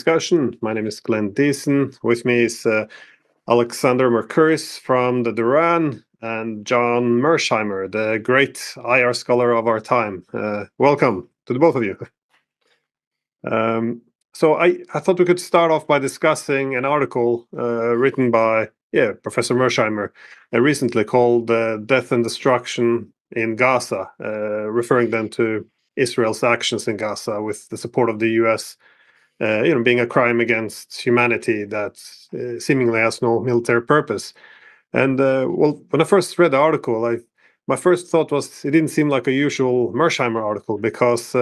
discussion. My name is Glenn Deason. With me is Alexander Mercouris from the Duran and John Mearsheimer, the great IR scholar of our time. Welcome to the both of you. So I thought we could start off by discussing an article written by Professor Mearsheimer recently called Death and Destruction in Gaza, referring then to Israel's actions in Gaza with the support of the US, being a crime against humanity that seemingly has no military purpose. And when I first read the article, my first thought was it didn't seem like a usual Mearsheimer article because,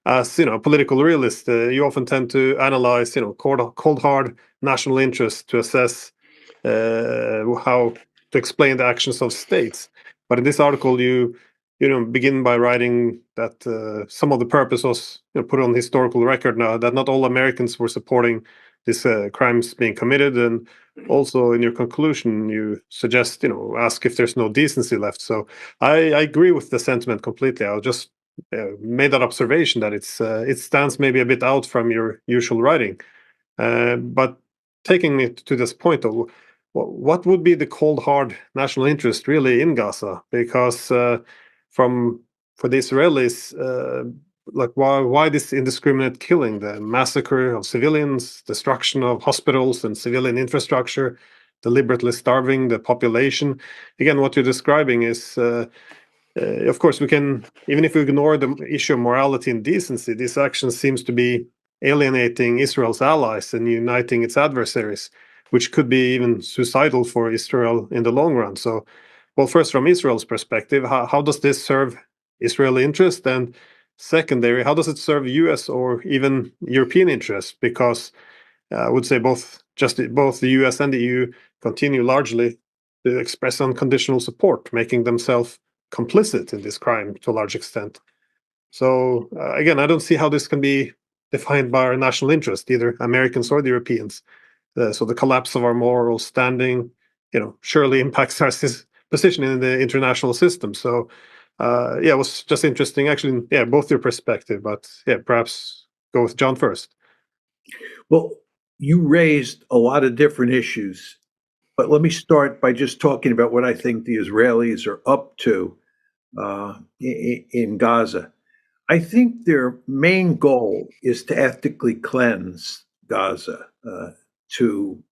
as a political realist, you often tend to analyze, cold hard national interest to assess how to explain the actions of states. But in this article, you begin by writing that some of the purpose was put on historical record now that not all Americans were supporting these crimes being committed, and also in your conclusion you suggest ask if there's no decency left. So I agree with the sentiment completely. I'll just made that observation that it stands maybe a bit out from your usual writing, but taking it to this point though, what would be the cold hard national interest really in Gaza? Because for the Israelis, like why this indiscriminate killing, the massacre of civilians, destruction of hospitals and civilian infrastructure, deliberately starving the population? Again, what you're describing is, of course, we can, even if we ignore the issue of morality and decency, this action seems to be alienating Israel's allies and uniting its adversaries, which could be even suicidal for Israel in the long run. So, well, first, from Israel's perspective, how does this serve Israeli interest? And secondary, how does it serve US or even European interests? Because I would say both the US and the EU continue largely to express unconditional support, making themselves complicit in this crime to a large extent. So again, I don't see how this can be defined by our national interest, either Americans or the Europeans. So the collapse of our moral standing, surely impacts our position in the international system. So it was just interesting, actually, both your perspective, but perhaps go with John first. Well, you raised a lot of different issues, but let me start by just talking about what I think the Israelis are up to in Gaza. I think their main goal is to ethnically cleanse Gaza, to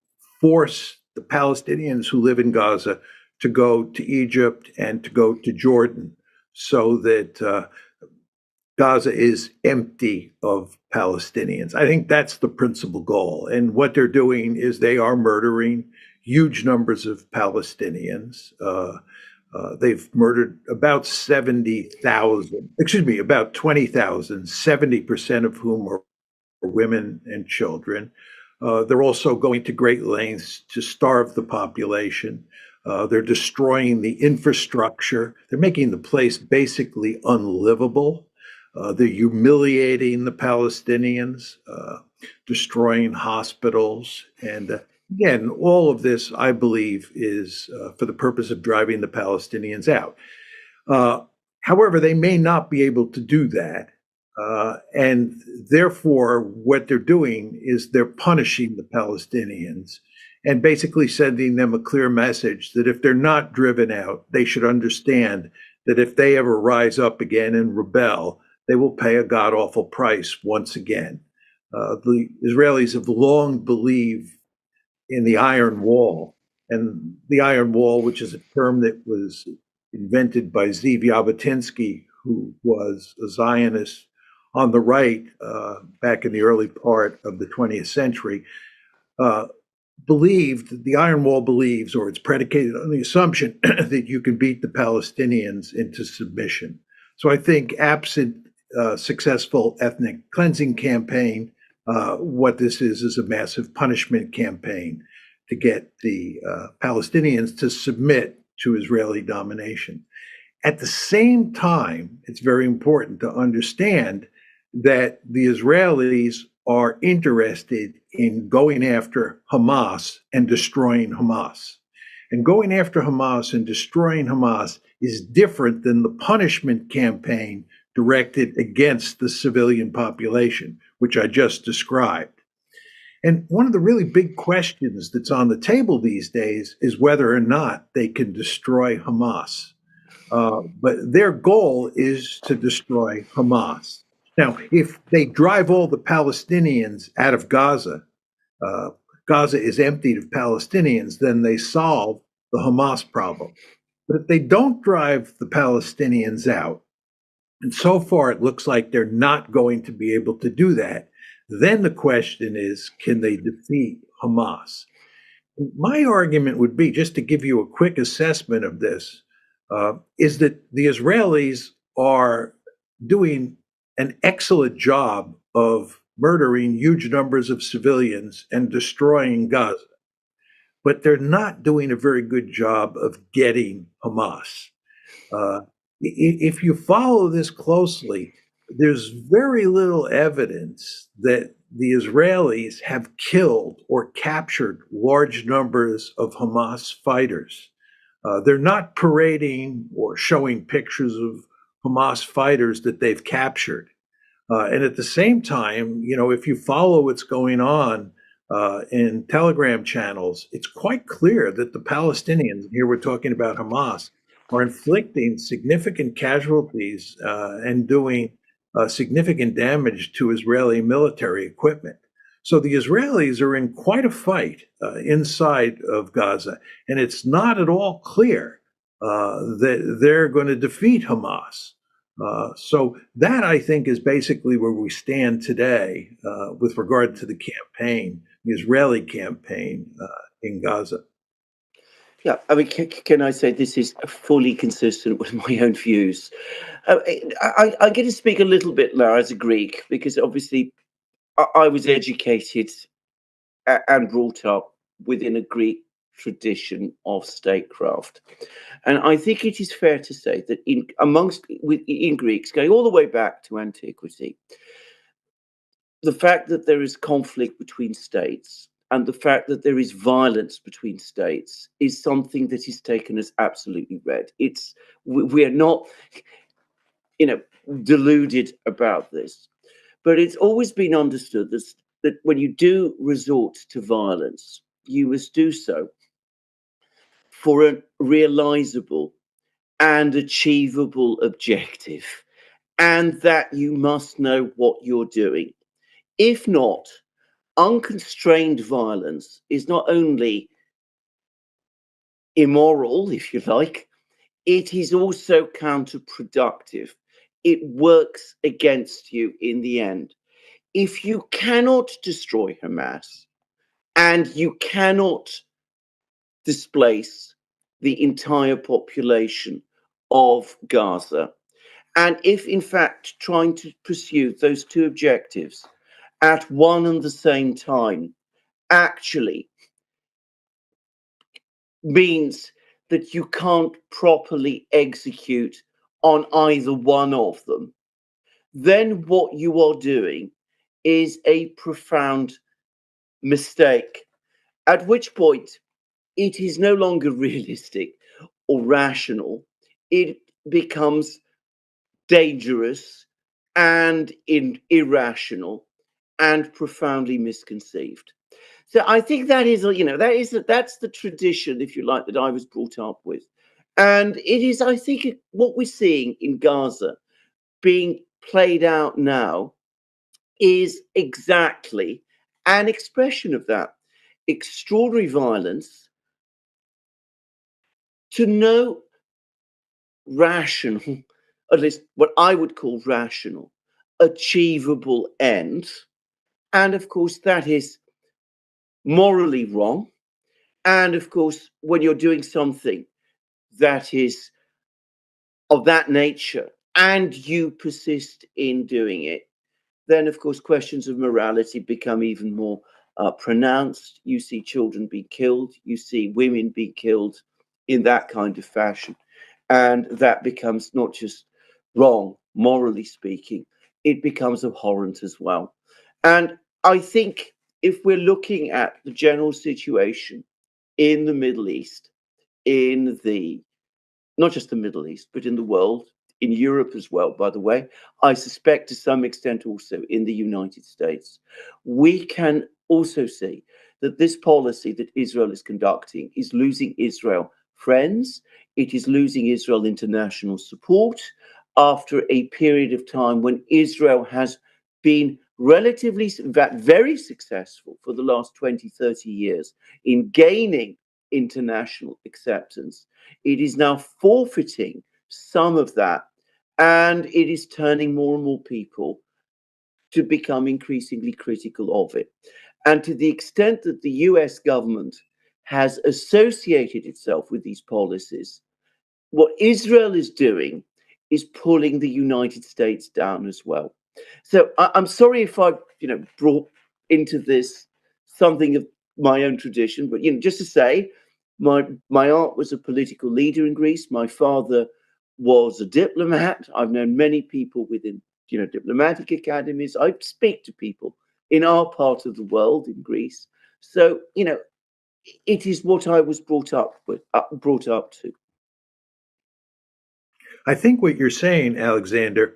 force the Palestinians who live in Gaza to go to Egypt and to go to Jordan, so that Gaza is empty of Palestinians. I think that's the principal goal. And what they're doing is they are murdering huge numbers of Palestinians. They've murdered about 70,000, about 20,000, 70% of whom are women and children. They're also going to great lengths to starve the population. They're destroying the infrastructure. They're making the place basically unlivable. They're humiliating the Palestinians, destroying hospitals. And again, all of this, I believe, is for the purpose of driving the Palestinians out. However, they may not be able to do that. And therefore, what they're doing is they're punishing the Palestinians and basically sending them a clear message that if they're not driven out, they should understand that if they ever rise up again and rebel, they will pay a god-awful price once again. The Israelis have long believed in the Iron Wall, and the Iron Wall, which is a term that was invented by Zev Jabotinsky, who was a Zionist on the right back in the early part of the 20th century, believed, the Iron Wall believes, or it's predicated on the assumption that you can beat the Palestinians into submission. So I think absent successful ethnic cleansing campaign, what this is a massive punishment campaign to get the Palestinians to submit to Israeli domination. At the same time, it's very important to understand that the Israelis are interested in going after Hamas and destroying Hamas. And going after Hamas and destroying Hamas is different than the punishment campaign directed against the civilian population, which I just described. And one of the really big questions that's on the table these days is whether or not they can destroy Hamas. But their goal is to destroy Hamas. Now, if they drive all the Palestinians out of Gaza, uh, Gaza is emptied of Palestinians, then they solve the Hamas problem. But if they don't drive the Palestinians out, and so far it looks like they're not going to be able to do that, then the question is, can they defeat Hamas? My argument would be, just to give you a quick assessment of this, is that the Israelis are doing an excellent job of murdering huge numbers of civilians and destroying Gaza, but they're not doing a very good job of getting Hamas. Uh, if you follow this closely, there's very little evidence that the Israelis have killed or captured large numbers of Hamas fighters. They're not parading or showing pictures of Hamas fighters that they've captured. And at the same time, if you follow what's going on in Telegram channels, it's quite clear that the Palestinians, here we're talking about Hamas, are inflicting significant casualties and doing significant damage to Israeli military equipment. So the Israelis are in quite a fight inside of Gaza, and it's not at all clear that they're going to defeat Hamas. So that, I think, is basically where we stand today with regard to the campaign, the Israeli campaign in Gaza. Yeah, I mean, can I say this is fully consistent with my own views? I'm going to speak a little bit now as a Greek, because obviously I was educated and brought up within a Greek tradition of statecraft. And I think it is fair to say that in Greeks, going all the way back to antiquity, the fact that there is conflict between states and the fact that there is violence between states is something that is taken as absolutely read. We are not, deluded about this, but it's always been understood that when you do resort to violence, you must do so for a realizable and achievable objective, and that you must know what you're doing. If not, unconstrained violence is not only immoral, if you like, it is also counterproductive. It works against you in the end. If you cannot destroy Hamas and you cannot displace the entire population of Gaza, and if in fact trying to pursue those two objectives at one and the same time actually means that you can't properly execute on either one of them, then what you are doing is a profound mistake. At which point, it is no longer realistic or rational. It becomes dangerous and irrational and profoundly misconceived. So I think that's the tradition, if you like, that I was brought up with, and it is, I think, what we're seeing in Gaza being played out now is exactly an expression of that extraordinary violence to no rational, at least what I would call rational, achievable end. And of course, that is morally wrong. And of course, when you're doing something that is of that nature and you persist in doing it, then of course questions of morality become even more pronounced. You see children being killed, you see women being killed in that kind of fashion. And that becomes not just wrong, morally speaking, it becomes abhorrent as well. And I think if we're looking at the general situation in the Middle East, in the not just the Middle East, but in the world, in Europe as well, by the way, I suspect to some extent also in the United States, we can also see that this policy that Israel is conducting is losing Israel friends, it is losing Israel international support after a period of time when Israel has been relatively very successful for the last 20, 30 years in gaining international acceptance. It is now forfeiting some of that, and it is turning more and more people to become increasingly critical of it. And to the extent that the US government has associated itself with these policies, what Israel is doing is pulling the United States down as well. So I'm sorry if I, brought into this something of my own tradition, but just to say, my aunt was a political leader in Greece. My father was a diplomat. I've known many people within, diplomatic academies. I speak to people in our part of the world in Greece. So, it is what I was brought up with, brought up to. I think what you're saying, Alexander,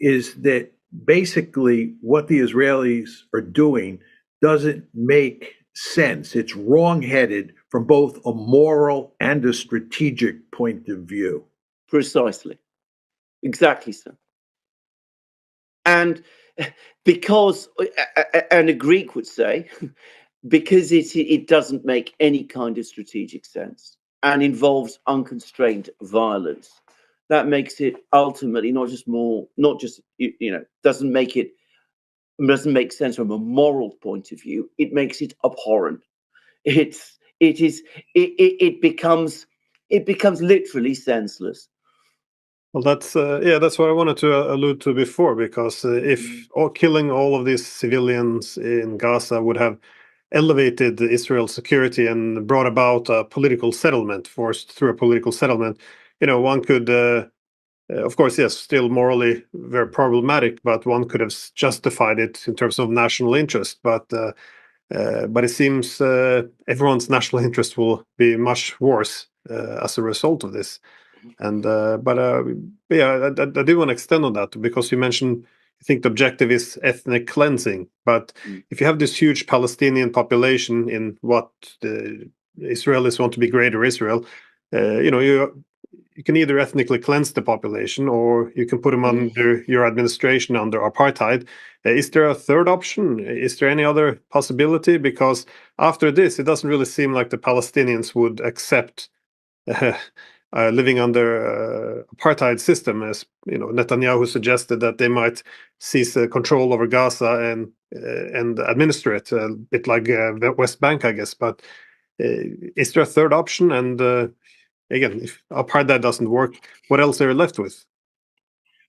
is that basically what the Israelis are doing doesn't make sense. It's wrongheaded from both a moral and a strategic point of view. Precisely. Exactly so. And because, and a Greek would say, because it doesn't make any kind of strategic sense and involves unconstrained violence, that makes it ultimately not just doesn't make sense from a moral point of view. It makes it abhorrent. It becomes literally senseless. Well, that's what I wanted to allude to before, because if killing all of these civilians in Gaza would have elevated Israel's security and brought about a political settlement, forced through a political settlement, one could, of course, yes, still morally very problematic, but one could have justified it in terms of national interest. But it seems everyone's national interest will be much worse as a result of this. And yeah, I do want to extend on that, because you mentioned, I think the objective is ethnic cleansing. But if you have this huge Palestinian population in what the Israelis want to be Greater Israel, you can either ethnically cleanse the population, or you can put them under your administration, under apartheid. Is there a third option? Is there any other possibility? Because after this, it doesn't really seem like the Palestinians would accept living under apartheid system, as Netanyahu suggested that they might seize control over Gaza and administer it, a bit like the West Bank, I guess. But is there a third option? And again, if apartheid doesn't work, what else are you left with?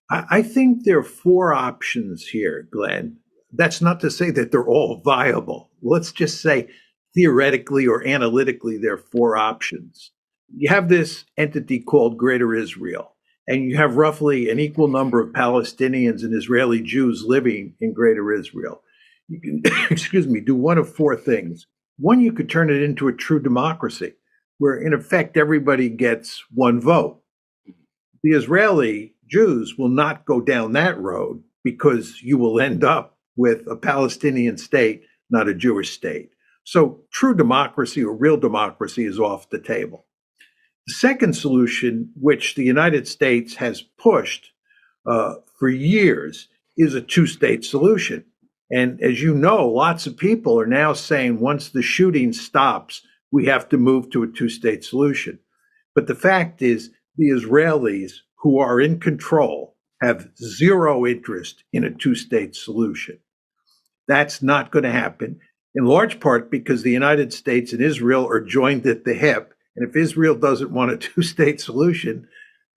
I think there are four options here, Glenn. That's not to say that they're all viable. Let's just say theoretically or analytically, there are four options. You have this entity called Greater Israel, and you have roughly an equal number of Palestinians and Israeli Jews living in Greater Israel. You can, excuse me, do one of four things. One, you could turn it into a true democracy, where in effect everybody gets one vote. The Israeli Jews will not go down that road, because you will end up with a Palestinian state, not a Jewish state. So true democracy or real democracy is off the table. The second solution, which the United States has pushed for years, is a two-state solution. And as you know, lots of people are now saying once the shooting stops, we have to move to a two-state solution. But the fact is, the Israelis who are in control have zero interest in a two-state solution. That's not going to happen, in large part because the United States and Israel are joined at the hip. And if Israel doesn't want a two-state solution,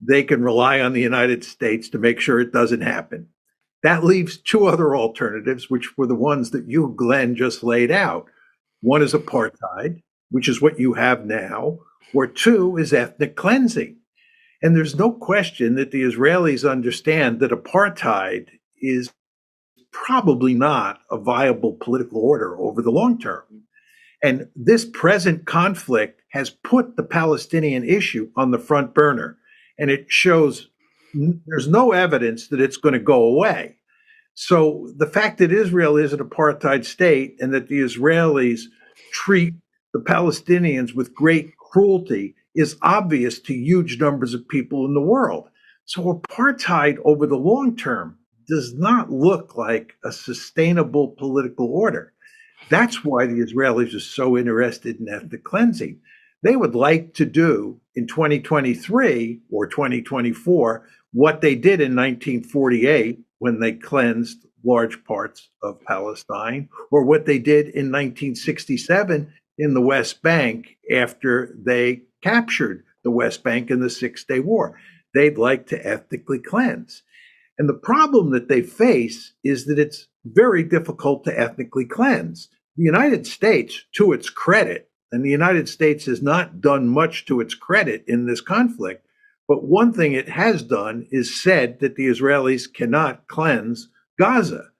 they can rely on the United States to make sure it doesn't happen. That leaves two other alternatives, which were the ones that you, Glenn, just laid out. One is apartheid, which is what you have now, or two is ethnic cleansing. And there's no question that the Israelis understand that apartheid is probably not a viable political order over the long term. And this present conflict has put the Palestinian issue on the front burner. And it shows there's no evidence that it's going to go away. So the fact that Israel is an apartheid state and that the Israelis treat the Palestinians with great cruelty is obvious to huge numbers of people in the world. So apartheid over the long term does not look like a sustainable political order. That's why the Israelis are so interested in ethnic cleansing. They would like to do in 2023 or 2024 what they did in 1948 when they cleansed large parts of Palestine, or what they did in 1967 in the West Bank after they captured the West Bank in the Six-Day War. They'd like to ethnically cleanse. And the problem that they face is that it's very difficult to ethnically cleanse. The United States, to its credit, and the United States has not done much to its credit in this conflict, but one thing it has done is said that the Israelis cannot cleanse Gaza,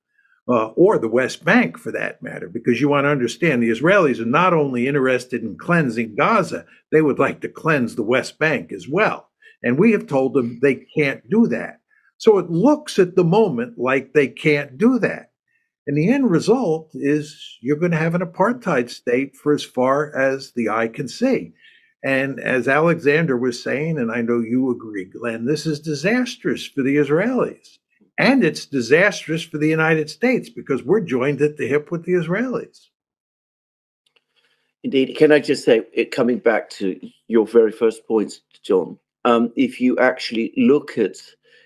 or the West Bank for that matter, because you want to understand the Israelis are not only interested in cleansing Gaza, they would like to cleanse the West Bank as well. And we have told them they can't do that. So it looks at the moment like they can't do that. And the end result is you're going to have an apartheid state for as far as the eye can see. And as Alexander was saying, and I know you agree, Glenn, this is disastrous for the Israelis. And it's disastrous for the United States because we're joined at the hip with the Israelis. Indeed. Can I just say, coming back to your very first points, John, if you actually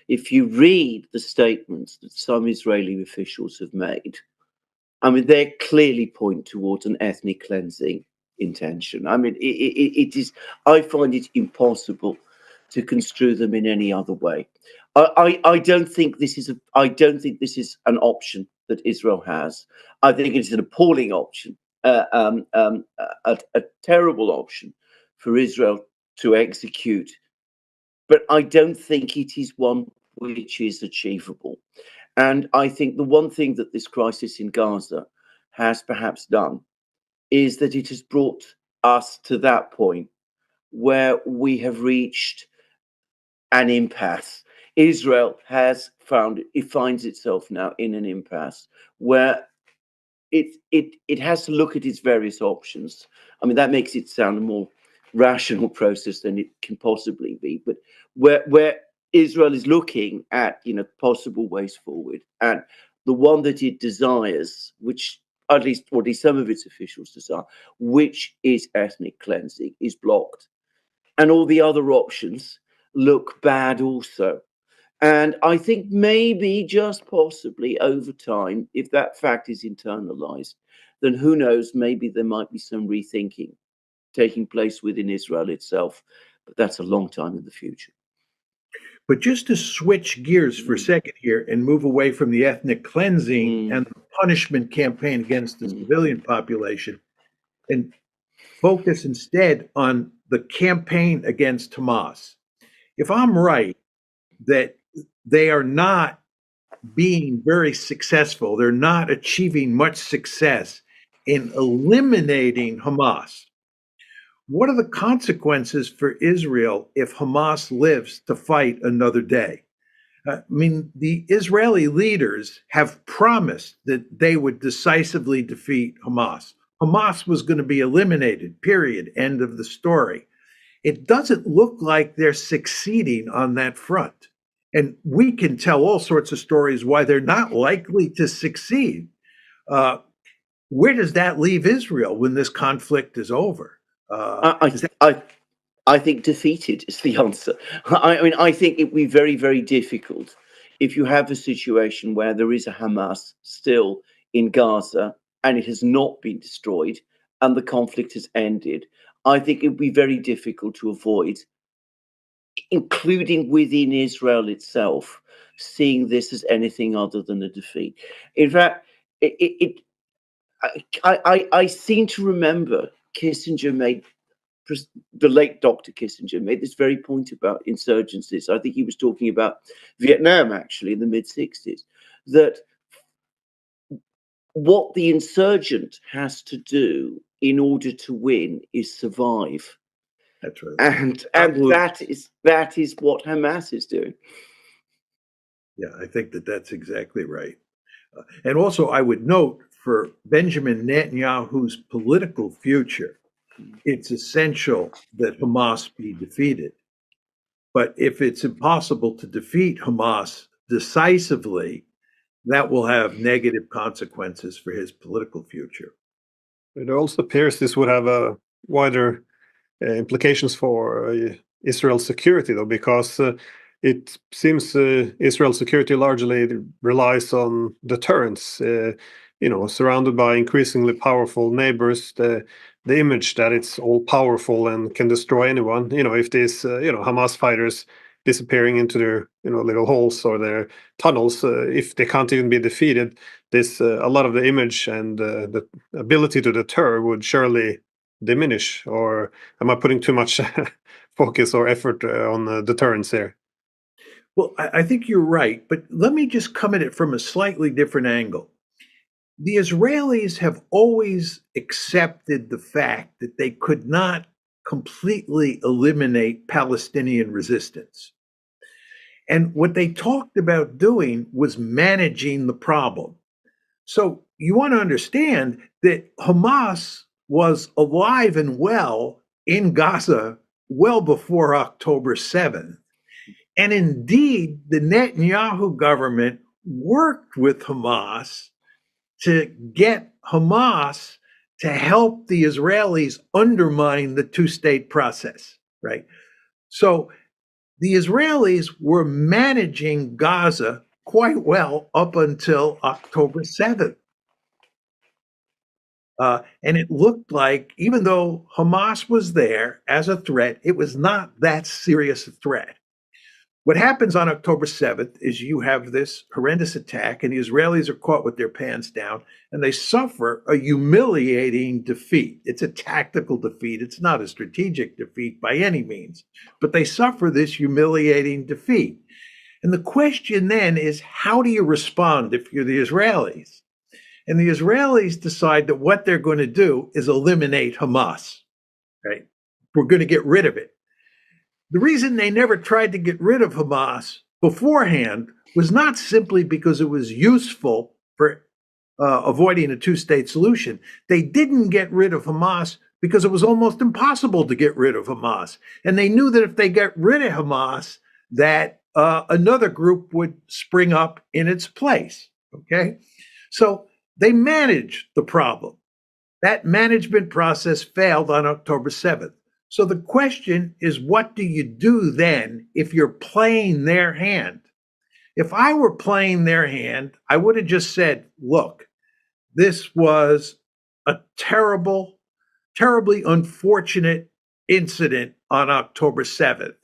if you read the statements that some Israeli officials have made, I mean, they clearly point towards an ethnic cleansing intention. I mean, it is, I find it impossible to construe them in any other way. I don't think this is an option that Israel has. I think it's an appalling option, a terrible option for Israel to execute. But I don't think it is one which is achievable. And I think the one thing that this crisis in Gaza has perhaps done is that it has brought us to that point where we have reached an impasse. Israel finds itself now in an impasse where it has to look at its various options. I mean, that makes it sound a more rational process than it can possibly be. But where Israel is looking at possible ways forward, and the one that it desires, which at least some of its officials desire, which is ethnic cleansing, is blocked, and all the other options look bad also. And I think maybe, just possibly, over time, if that fact is internalized, then who knows, maybe there might be some rethinking taking place within Israel itself. But that's a long time in the future. But just to switch gears for a second here and move away from the ethnic cleansing and the punishment campaign against the civilian population and focus instead on the campaign against Hamas. If I'm right that they are not being very successful, they're not achieving much success in eliminating Hamas, what are the consequences for Israel if Hamas lives to fight another day? I mean, the Israeli leaders have promised that they would decisively defeat Hamas. Hamas was going to be eliminated, period, end of the story. It doesn't look like they're succeeding on that front. And we can tell all sorts of stories why they're not likely to succeed. Where does that leave Israel when this conflict is over? I think defeated is the answer. I mean, I think it would be very, very difficult if you have a situation where there is a Hamas still in Gaza and it has not been destroyed and the conflict has ended. I think it would be very difficult to avoid, including within Israel itself, seeing this as anything other than a defeat. In fact, I seem to remember the late Dr. Kissinger made this very point about insurgencies. I think he was talking about Vietnam, actually, in the mid-60s, that what the insurgent has to do in order to win is survive. That's right. And that is what Hamas is doing. Yeah, I think that that's exactly right. And also, I would note for Benjamin Netanyahu's political future, it's essential that Hamas be defeated. But if it's impossible to defeat Hamas decisively, that will have negative consequences for his political future. It also appears this would have a wider implications for Israel's security, though, because it seems Israel's security largely relies on deterrence. Surrounded by increasingly powerful neighbors, the image that it's all powerful and can destroy anyone. If these Hamas fighters disappearing into their little holes or their tunnels, if they can't even be defeated, this a lot of the image and the ability to deter would surely diminish. Or am I putting too much focus or effort on deterrence here? Well, I think you're right, but let me just come at it from a slightly different angle. The Israelis have always accepted the fact that they could not completely eliminate Palestinian resistance. And what they talked about doing was managing the problem. So you want to understand that Hamas was alive and well in Gaza well before October 7th. And indeed, the Netanyahu government worked with Hamas to get Hamas to help the Israelis undermine the two-state process, right? So the Israelis were managing Gaza quite well up until October 7th. And it looked like, even though Hamas was there as a threat, it was not that serious a threat. What happens on October 7th is you have this horrendous attack, and the Israelis are caught with their pants down, and they suffer a humiliating defeat. It's a tactical defeat. It's not a strategic defeat by any means, but they suffer this humiliating defeat. And the question then is, how do you respond if you're the Israelis? And the Israelis decide that what they're going to do is eliminate Hamas, right? We're going to get rid of it. The reason they never tried to get rid of Hamas beforehand was not simply because it was useful for avoiding a two-state solution. They didn't get rid of Hamas because it was almost impossible to get rid of Hamas. And they knew that if they got rid of Hamas, that another group would spring up in its place, okay? So they managed the problem. That management process failed on October 7th. So the question is, what do you do then if you're playing their hand? If I were playing their hand, I would have just said, look, this was a terribly unfortunate incident on October 7th,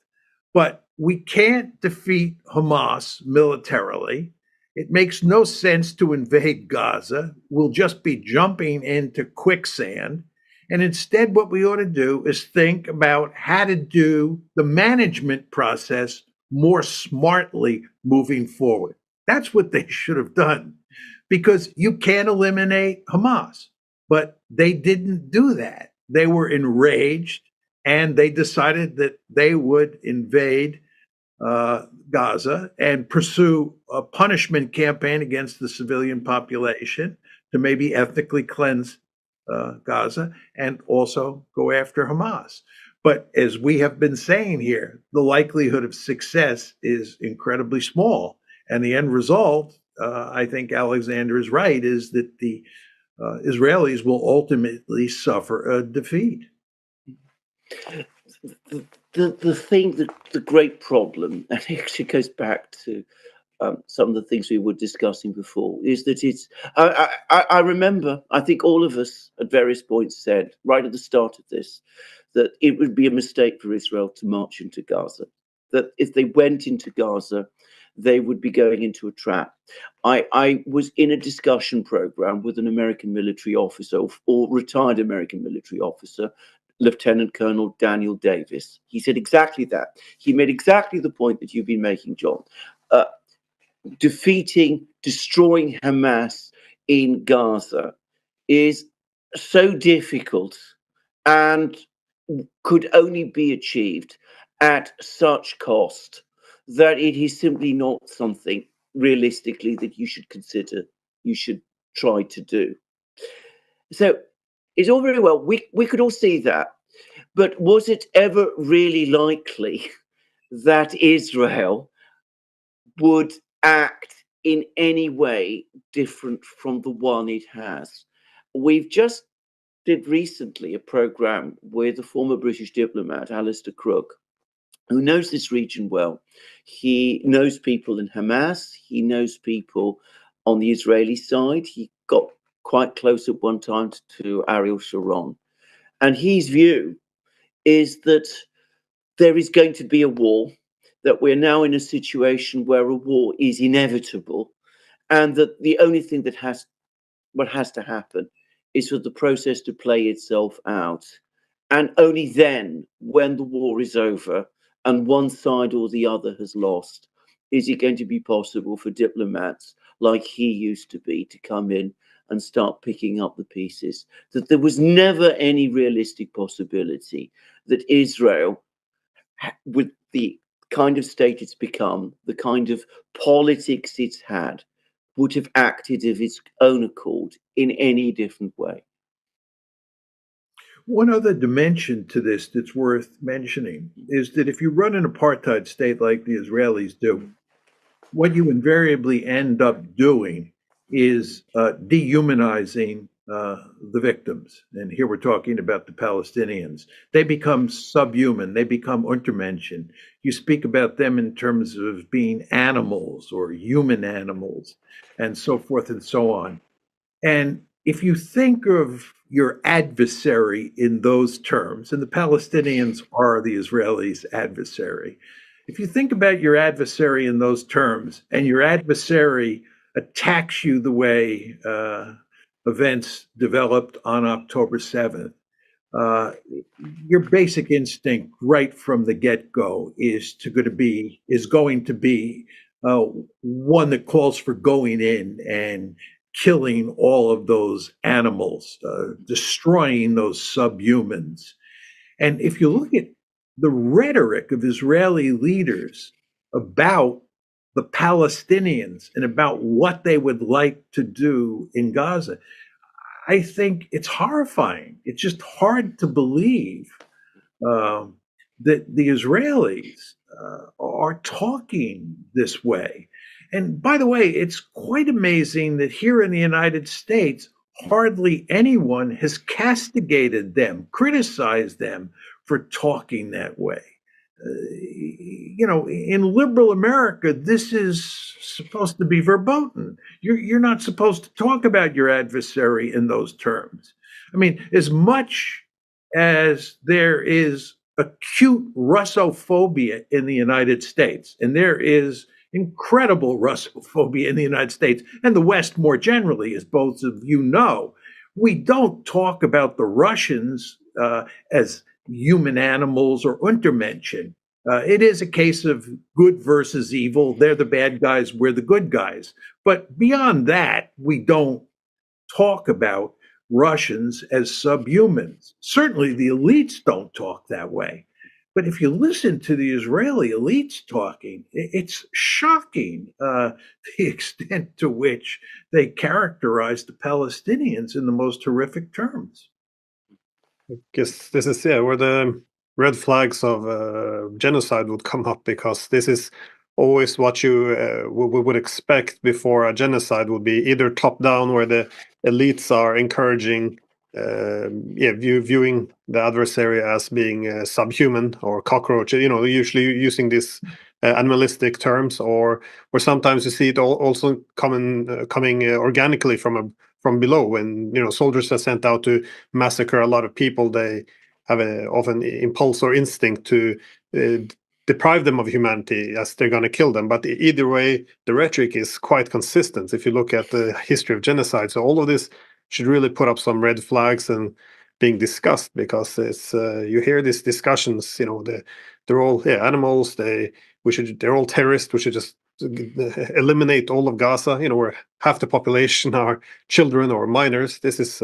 but we can't defeat Hamas militarily. It makes no sense to invade Gaza. We'll just be jumping into quicksand. And instead, what we ought to do is think about how to do the management process more smartly moving forward. That's what they should have done, because you can't eliminate Hamas. But they didn't do that. They were enraged, and they decided that they would invade Gaza and pursue a punishment campaign against the civilian population to maybe ethnically cleanse Gaza and also go after Hamas. But as we have been saying here, the likelihood of success is incredibly small. And the end result, I think Alexander is right, is that the Israelis will ultimately suffer a defeat. The great problem, and it actually goes back to some of the things we were discussing before, is that I remember, I think all of us at various points said right at the start of this, that it would be a mistake for Israel to march into Gaza, that if they went into Gaza, they would be going into a trap. I was in a discussion program with an American military officer, or retired American military officer, Lieutenant Colonel Daniel Davis. He said exactly that. He made exactly the point that you've been making, John. Destroying Hamas in Gaza is so difficult and could only be achieved at such cost that it is simply not something realistically that you should consider you should try to do. So it's all very well. We could all see that. But was it ever really likely that Israel would act in any way different from the one it has? We've just did recently a program with a former British diplomat, Alistair Crook, who knows this region well. He knows people in Hamas. He knows people on the Israeli side. He got quite close at one time to Ariel Sharon. And his view is that there is going to be a war, that we're now in a situation where a war is inevitable, and that the only thing that has to happen is for the process to play itself out. And only then, when the war is over and one side or the other has lost, is it going to be possible for diplomats like he used to be to come in and start picking up the pieces. That there was never any realistic possibility that Israel, with the kind of state it's become, the kind of politics it's had, would have acted of its own accord in any different way. One other dimension to this that's worth mentioning is that if you run an apartheid state like the Israelis do, what you invariably end up doing is dehumanizing the victims. And here we're talking about the Palestinians. They become subhuman, they become Untermenschen. You speak about them in terms of being animals or human animals, and so forth and so on. And if you think of your adversary in those terms, and the Palestinians are the Israelis' adversary, if you think about your adversary in those terms, and your adversary attacks you the way events developed on October 7th, uh, your basic instinct right from the get-go is going to be uh, one that calls for going in and killing all of those animals, destroying those subhumans. And if you look at the rhetoric of Israeli leaders about the Palestinians and about what they would like to do in Gaza, I think it's horrifying. It's just hard to believe um, that the Israelis are talking this way. And by the way, it's quite amazing that here in the United States, hardly anyone has castigated them, criticized them for talking that way. In liberal America, this is supposed to be verboten. You're not supposed to talk about your adversary in those terms. I mean, as much as there is acute Russophobia in the United States, and there is incredible Russophobia in the United States and the West more generally, as both of you know, we don't talk about the Russians as human animals or Untermenschen. It is a case of good versus evil. They're the bad guys, we're the good guys. But beyond that, we don't talk about Russians as subhumans. Certainly the elites don't talk that way. But if you listen to the Israeli elites talking, it's shocking the extent to which they characterize the Palestinians in the most horrific terms. I guess this is where the red flags of genocide would come up, because this is always what you would expect before a genocide would be either top down, where the elites are encouraging viewing the adversary as being subhuman or cockroach, usually using this animalistic terms, or sometimes you see it also coming organically from below, when soldiers are sent out to massacre a lot of people. They have often impulse or instinct to deprive them of humanity, as they're going to kill them. But either way, the rhetoric is quite consistent if you look at the history of genocide. So all of this should really put up some red flags and being discussed, because it's you hear these discussions, they're all animals, they're all terrorists, we should just eliminate all of Gaza, where half the population are children or minors. This is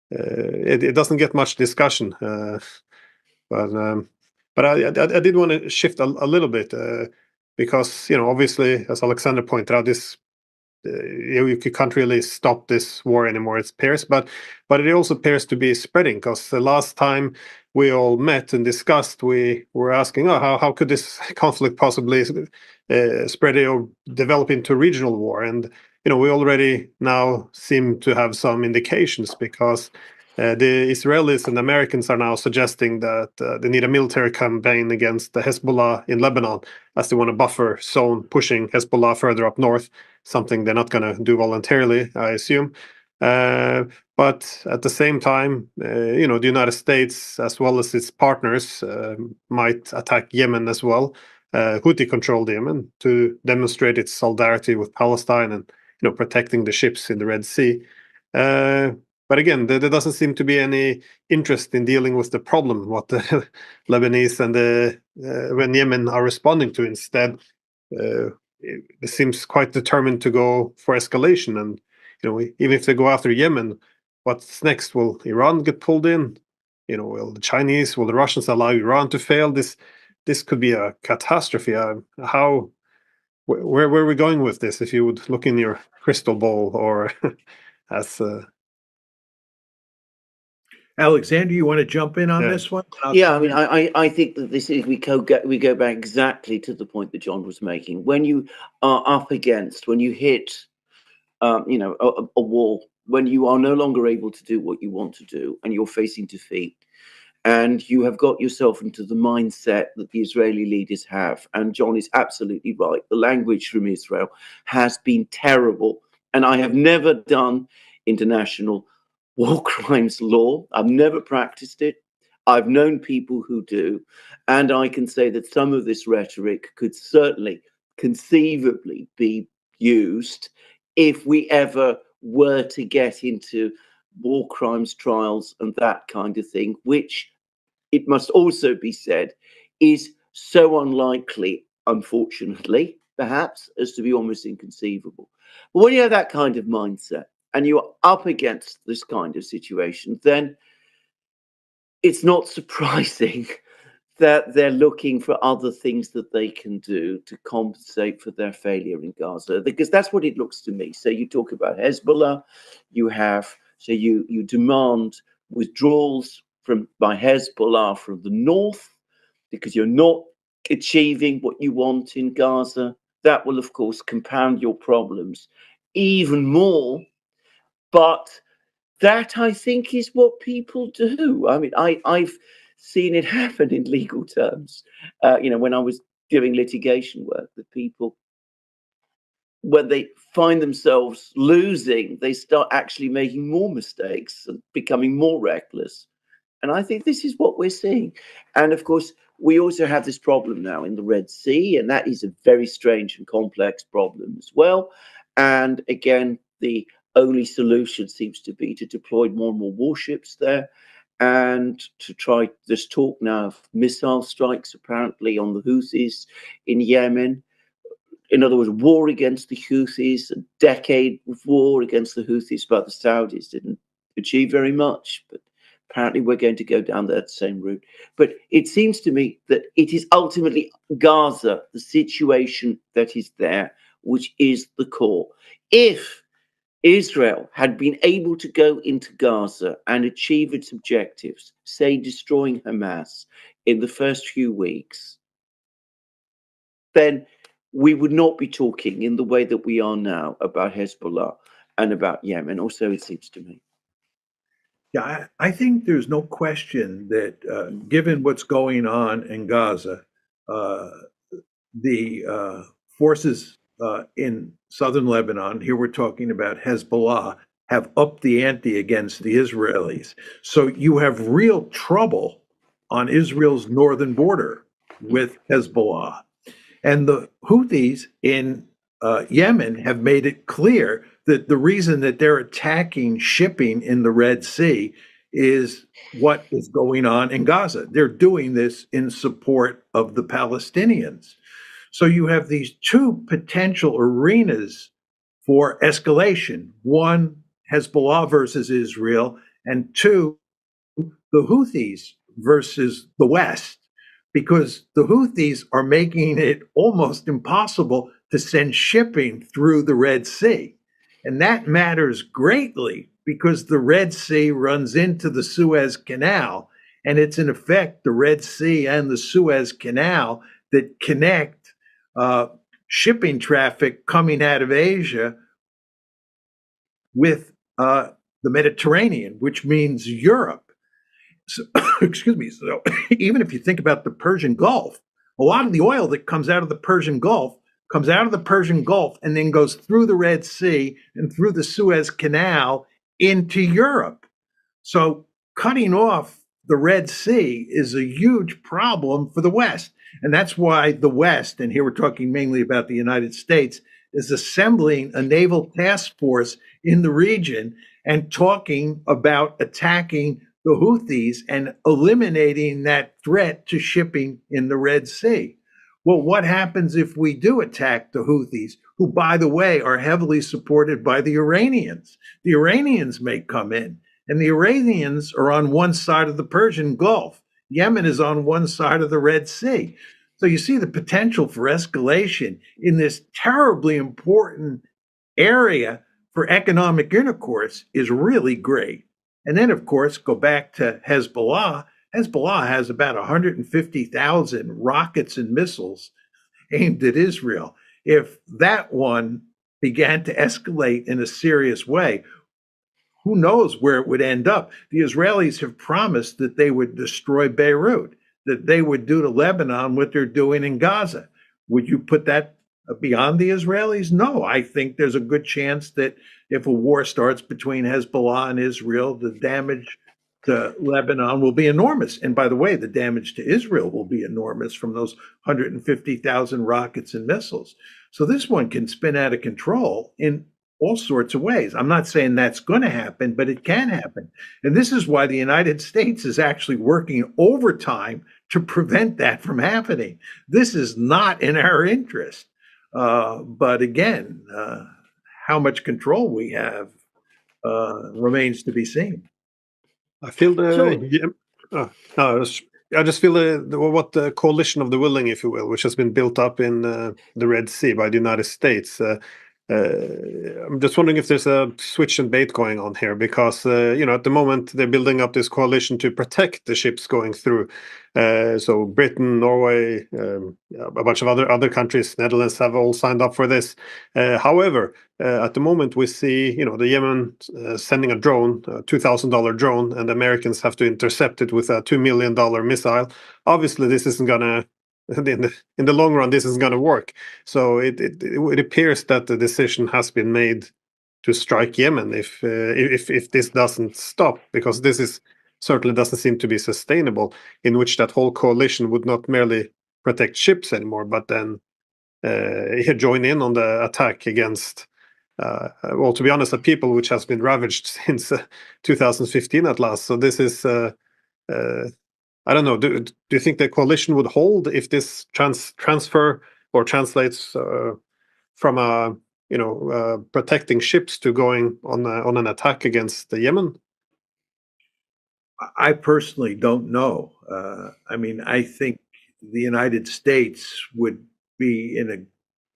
it doesn't get much discussion, but I did want to shift a little bit, because obviously, as Alexander pointed out, this you can't really stop this war anymore. It appears, but it also appears to be spreading, because the last time we all met and discussed, we were asking, oh, how could this conflict possibly spread or develop into regional war? And we already now seem to have some indications, because the Israelis and Americans are now suggesting that they need a military campaign against the Hezbollah in Lebanon, as they want a buffer zone pushing Hezbollah further up north, something they're not going to do voluntarily, I assume. But at the same time, the United States, as well as its partners, might attack Yemen as well, Houthi-controlled Yemen, to demonstrate its solidarity with Palestine and protecting the ships in the Red Sea. But again, there doesn't seem to be any interest in dealing with the problem, what the Lebanese and the when Yemen are responding to. Instead, it seems quite determined to go for escalation. And even if they go after Yemen, what's next? Will Iran get pulled in? Will the Chinese, will the Russians allow Iran to fail? This could be a catastrophe. Where are we going with this? If you would look in your crystal ball, or as Alexander, you want to jump in on this one? Yeah, I mean, I think that this is we go back exactly to the point that John was making. When you are up against, when you hit, a wall, when you are no longer able to do what you want to do, and you're facing defeat, and you have got yourself into the mindset that the Israeli leaders have. And John is absolutely right. The language from Israel has been terrible. And I have never done international war crimes law. I've never practiced it. I've known people who do. And I can say that some of this rhetoric could certainly, conceivably, be used if we ever were to get into war crimes trials and that kind of thing, which, it must also be said, is so unlikely, unfortunately, perhaps, as to be almost inconceivable. But when you have that kind of mindset and you're up against this kind of situation, then it's not surprising that they're looking for other things that they can do to compensate for their failure in Gaza, because that's what it looks to me. So you talk about Hezbollah, you demand withdrawals by Hezbollah from the north, because you're not achieving what you want in Gaza. That will, of course, compound your problems even more. But that, I think, is what people do. I mean, I've seen it happen in legal terms. When I was doing litigation work, that people, when they find themselves losing, they start actually making more mistakes and becoming more reckless. And I think this is what we're seeing. And of course, we also have this problem now in the Red Sea, and that is a very strange and complex problem as well. And again, the only solution seems to be to deploy more and more warships there, and to try this talk now of missile strikes apparently on the Houthis in Yemen. In other words, war against the Houthis, a decade of war against the Houthis, but the Saudis didn't achieve very much. But apparently we're going to go down that same route. But it seems to me that it is ultimately Gaza, the situation that is there, which is the core. If Israel had been able to go into Gaza and achieve its objectives, say destroying Hamas in the first few weeks, then we would not be talking in the way that we are now about Hezbollah and about Yemen, or so it seems to me. Yeah, I think there's no question that given what's going on in Gaza, the forces in southern Lebanon, here we're talking about Hezbollah, have upped the ante against the Israelis. So you have real trouble on Israel's northern border with Hezbollah. And the Houthis in Yemen have made it clear that the reason that they're attacking shipping in the Red Sea is what is going on in Gaza. They're doing this in support of the Palestinians. So you have these two potential arenas for escalation. One, Hezbollah versus Israel, and two, the Houthis versus the West, because the Houthis are making it almost impossible to send shipping through the Red Sea. And that matters greatly because the Red Sea runs into the Suez Canal. And it's in effect the Red Sea and the Suez Canal that connect shipping traffic coming out of Asia with the Mediterranean, which means Europe. So, excuse me. So even if you think about the Persian Gulf, a lot of the oil that comes out of the Persian Gulf comes out of the Persian Gulf and then goes through the Red Sea and through the Suez Canal into Europe. So cutting off the Red Sea is a huge problem for the West. And that's why the West, and here we're talking mainly about the United States, is assembling a naval task force in the region and talking about attacking the Houthis and eliminating that threat to shipping in the Red Sea. Well, what happens if we do attack the Houthis, who, by the way, are heavily supported by the Iranians? The Iranians may come in, and the Iranians are on one side of the Persian Gulf. Yemen is on one side of the Red Sea. So you see the potential for escalation in this terribly important area for economic intercourse is really great. And then, of course, go back to Hezbollah. Hezbollah has about 150,000 rockets and missiles aimed at Israel. If that one began to escalate in a serious way, who knows where it would end up? The Israelis have promised that they would destroy Beirut, that they would do to Lebanon what they're doing in Gaza. Would you put that beyond the Israelis? No, I think there's a good chance that if a war starts between Hezbollah and Israel, the damage to Lebanon will be enormous. And by the way, the damage to Israel will be enormous from those 150,000 rockets and missiles. So this one can spin out of control in all sorts of ways. I'm not saying that's going to happen, but it can happen. And this is why the United States is actually working overtime to prevent that from happening. This is not in our interest. But again, how much control we have remains to be seen. I feel So, I just feel what the coalition of the willing, if you will, which has been built up in the Red Sea by the United States. I'm just wondering if there's a switch and bait going on here, because at the moment they're building up this coalition to protect the ships going through. So Britain, Norway, a bunch of other countries, Netherlands have all signed up for this. However, at the moment we see the Yemen sending a drone, a $2,000 drone, and the Americans have to intercept it with a $2 million missile. Obviously, this isn't gonna. In the long run, this isn't going to work. So it appears that the decision has been made to strike Yemen if this doesn't stop, because this is certainly doesn't seem to be sustainable, in which that whole coalition would not merely protect ships anymore, but then join in on the attack against, well, to be honest, a people which has been ravaged since 2015 at last. So this is. I don't know. Do you think the coalition would hold if this transfer or translates from protecting ships to going on an attack against the Yemen? I personally don't know. I mean, I think the United States would be in a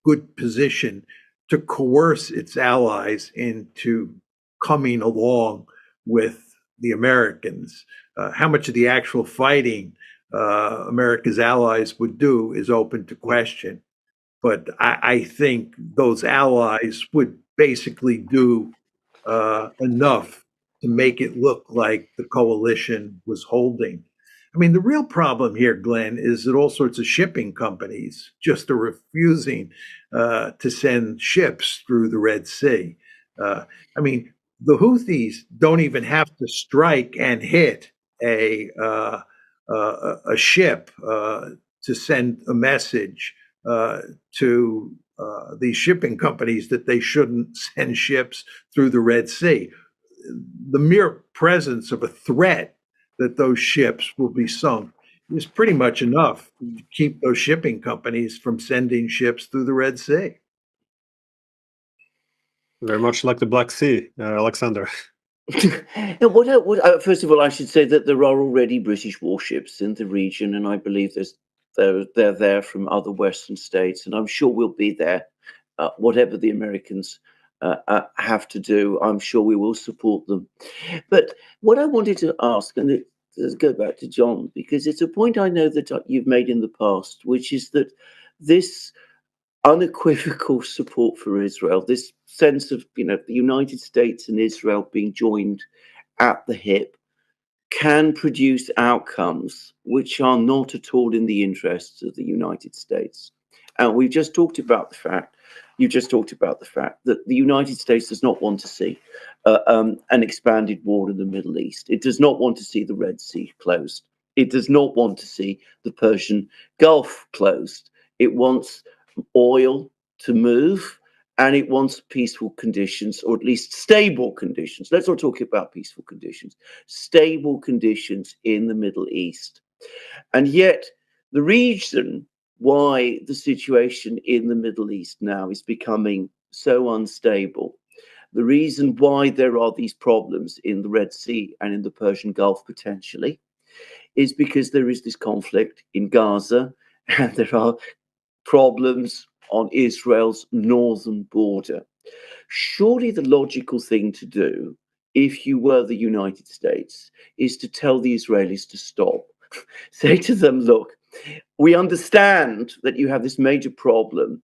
good position to coerce its allies into coming along with the Americans. How much of the actual fighting America's allies would do is open to question. But I think those allies would basically do enough to make it look like the coalition was holding. I mean, the real problem here, Glenn, is that all sorts of shipping companies just are refusing to send ships through the Red Sea. I mean, the Houthis don't even have to strike and hit a ship to send a message to these shipping companies that they shouldn't send ships through the Red Sea. The mere presence of a threat that those ships will be sunk is pretty much enough to keep those shipping companies from sending ships through the Red Sea. Very much like the Black Sea, Alexander. First of all, I should say that there are already British warships in the region, and I believe they're there from other Western states, and I'm sure we'll be there whatever the Americans have to do, I'm sure we will support them. But what I wanted to ask, and let's go back to John, because it's a point I know that you've made in the past, which is that this unequivocal support for Israel, this sense of the United States and Israel being joined at the hip, can produce outcomes which are not at all in the interests of the United States. And we've just talked about the fact, you just talked about the fact that the United States does not want to see an expanded war in the Middle East. It does not want to see the Red Sea closed. It does not want to see the Persian Gulf closed. It wants oil to move, and it wants peaceful conditions, or at least stable conditions. Let's not talk about peaceful conditions, stable conditions in the Middle East. And yet, the reason why the situation in the Middle East now is becoming so unstable, the reason why there are these problems in the Red Sea and in the Persian Gulf potentially, is because there is this conflict in Gaza, and there are problems on Israel's northern border. Surely the logical thing to do, if you were the United States, is to tell the Israelis to stop. Say to them, look, we understand that you have this major problem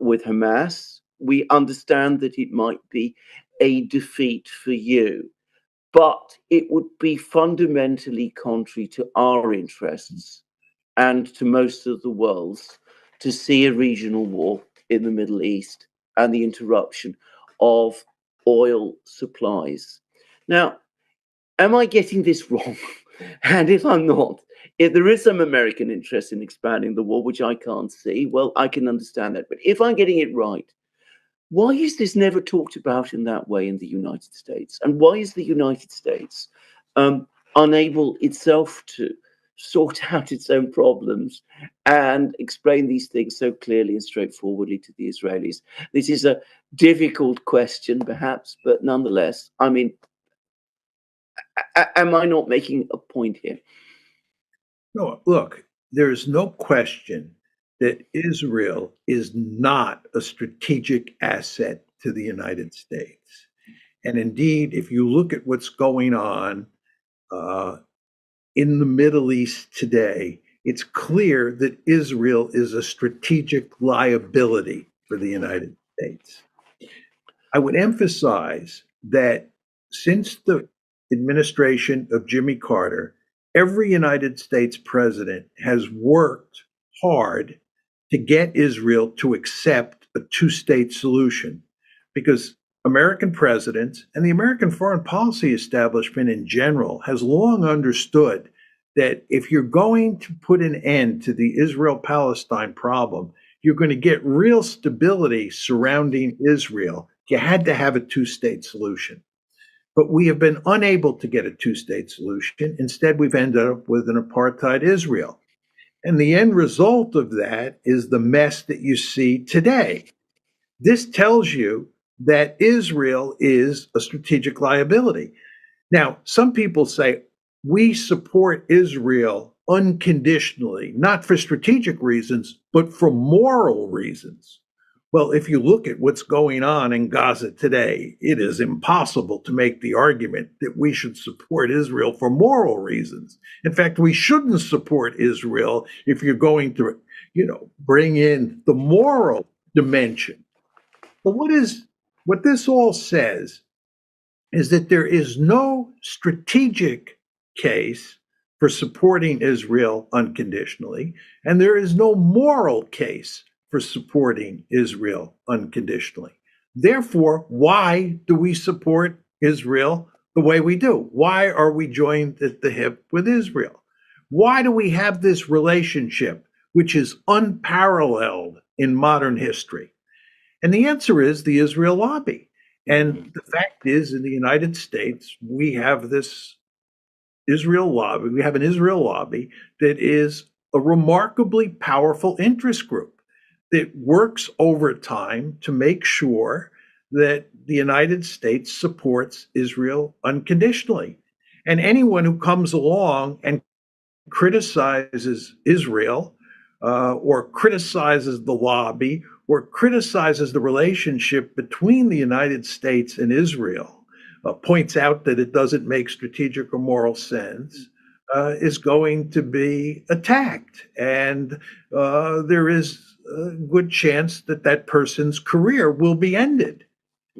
with Hamas. We understand that it might be a defeat for you, but it would be fundamentally contrary to our interests and to most of the world's to see a regional war in the Middle East and the interruption of oil supplies. Now, am I getting this wrong? And if I'm not, if there is some American interest in expanding the war, which I can't see, well, I can understand that. But if I'm getting it right, why is this never talked about in that way in the United States? And why is the United States unable itself to sort out its own problems and explain these things so clearly and straightforwardly to the Israelis? This is a difficult question, perhaps, but nonetheless, I mean, am I not making a point here? No, look, there's no question that Israel is not a strategic asset to the United States. And indeed, if you look at what's going on in the Middle East today, it's clear that Israel is a strategic liability for the United States. I would emphasize that since the administration of Jimmy Carter, every United States president has worked hard to get Israel to accept a two-state solution, because American presidents and the American foreign policy establishment in general has long understood that if you're going to put an end to the Israel-Palestine problem, you're going to get real stability surrounding Israel. You had to have a two-state solution. But we have been unable to get a two-state solution. Instead, we've ended up with an apartheid Israel. And the end result of that is the mess that you see today. This tells you that Israel is a strategic liability. Now, some people say we support Israel unconditionally, not for strategic reasons, but for moral reasons. Well, if you look at what's going on in Gaza today, it is impossible to make the argument that we should support Israel for moral reasons. In fact, we shouldn't support Israel if you're going to, bring in the moral dimension. But what this all says is that there is no strategic case for supporting Israel unconditionally, and there is no moral case for supporting Israel unconditionally. Therefore, why do we support Israel the way we do? Why are we joined at the hip with Israel? Why do we have this relationship, which is unparalleled in modern history? And the answer is the Israel lobby. And the fact is, in the United States, we have this Israel lobby. We have an Israel lobby that is a remarkably powerful interest group that works over time to make sure that the United States supports Israel unconditionally. And anyone who comes along and criticizes Israel or criticizes the lobby or criticizes the relationship between the United States and Israel, points out that it doesn't make strategic or moral sense, is going to be attacked. And there is a good chance that that person's career will be ended.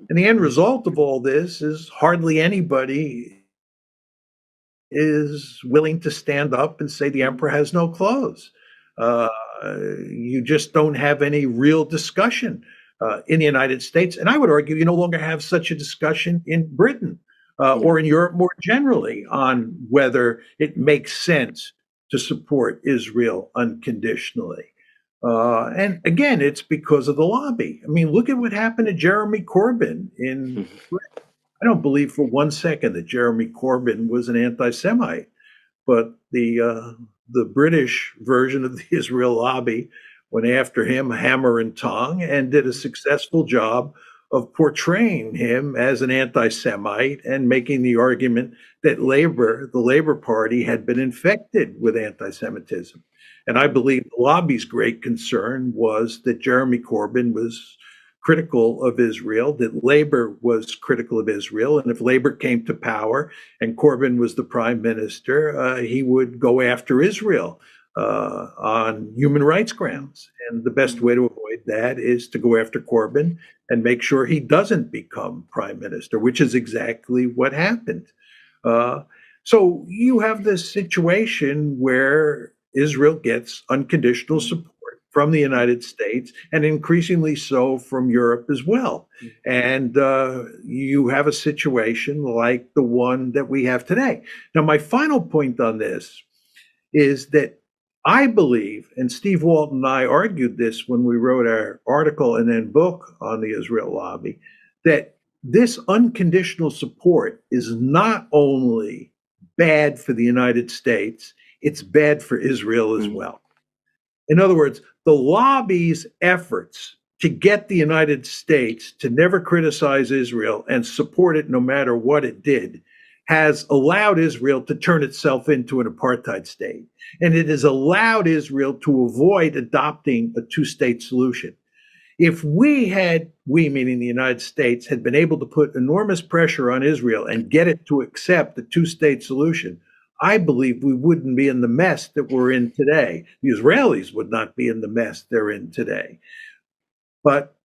And the end result of all this is hardly anybody is willing to stand up and say the emperor has no clothes. Uh, you just don't have any real discussion in the United States. And I would argue you no longer have such a discussion in Britain or in Europe more generally on whether it makes sense to support Israel unconditionally. And again, it's because of the lobby. I mean, look at what happened to Jeremy Corbyn in Britain. I don't believe for one second that Jeremy Corbyn was an anti-Semite, but the British version of the Israel lobby went after him hammer and tongue and did a successful job of portraying him as an anti-Semite and making the argument that Labour, the Labour Party, had been infected with anti-Semitism. And I believe the lobby's great concern was that Jeremy Corbyn was critical of Israel, that Labour was critical of Israel. And if Labour came to power and Corbyn was the prime minister, he would go after Israel on human rights grounds. And the best way to avoid that is to go after Corbyn and make sure he doesn't become prime minister, which is exactly what happened. So you have this situation where Israel gets unconditional support from the United States, and increasingly so from Europe as well. And you have a situation like the one that we have today. Now, my final point on this is that I believe, and Steve Walton and I argued this when we wrote our article and then book on the Israel lobby, that this unconditional support is not only bad for the United States, it's bad for Israel as well. In other words, the lobby's efforts to get the United States to never criticize Israel and support it no matter what it did has allowed Israel to turn itself into an apartheid state. And it has allowed Israel to avoid adopting a two-state solution. If we meaning the United States, had been able to put enormous pressure on Israel and get it to accept the two-state solution, I believe we wouldn't be in the mess that we're in today. The Israelis would not be in the mess they're in today. But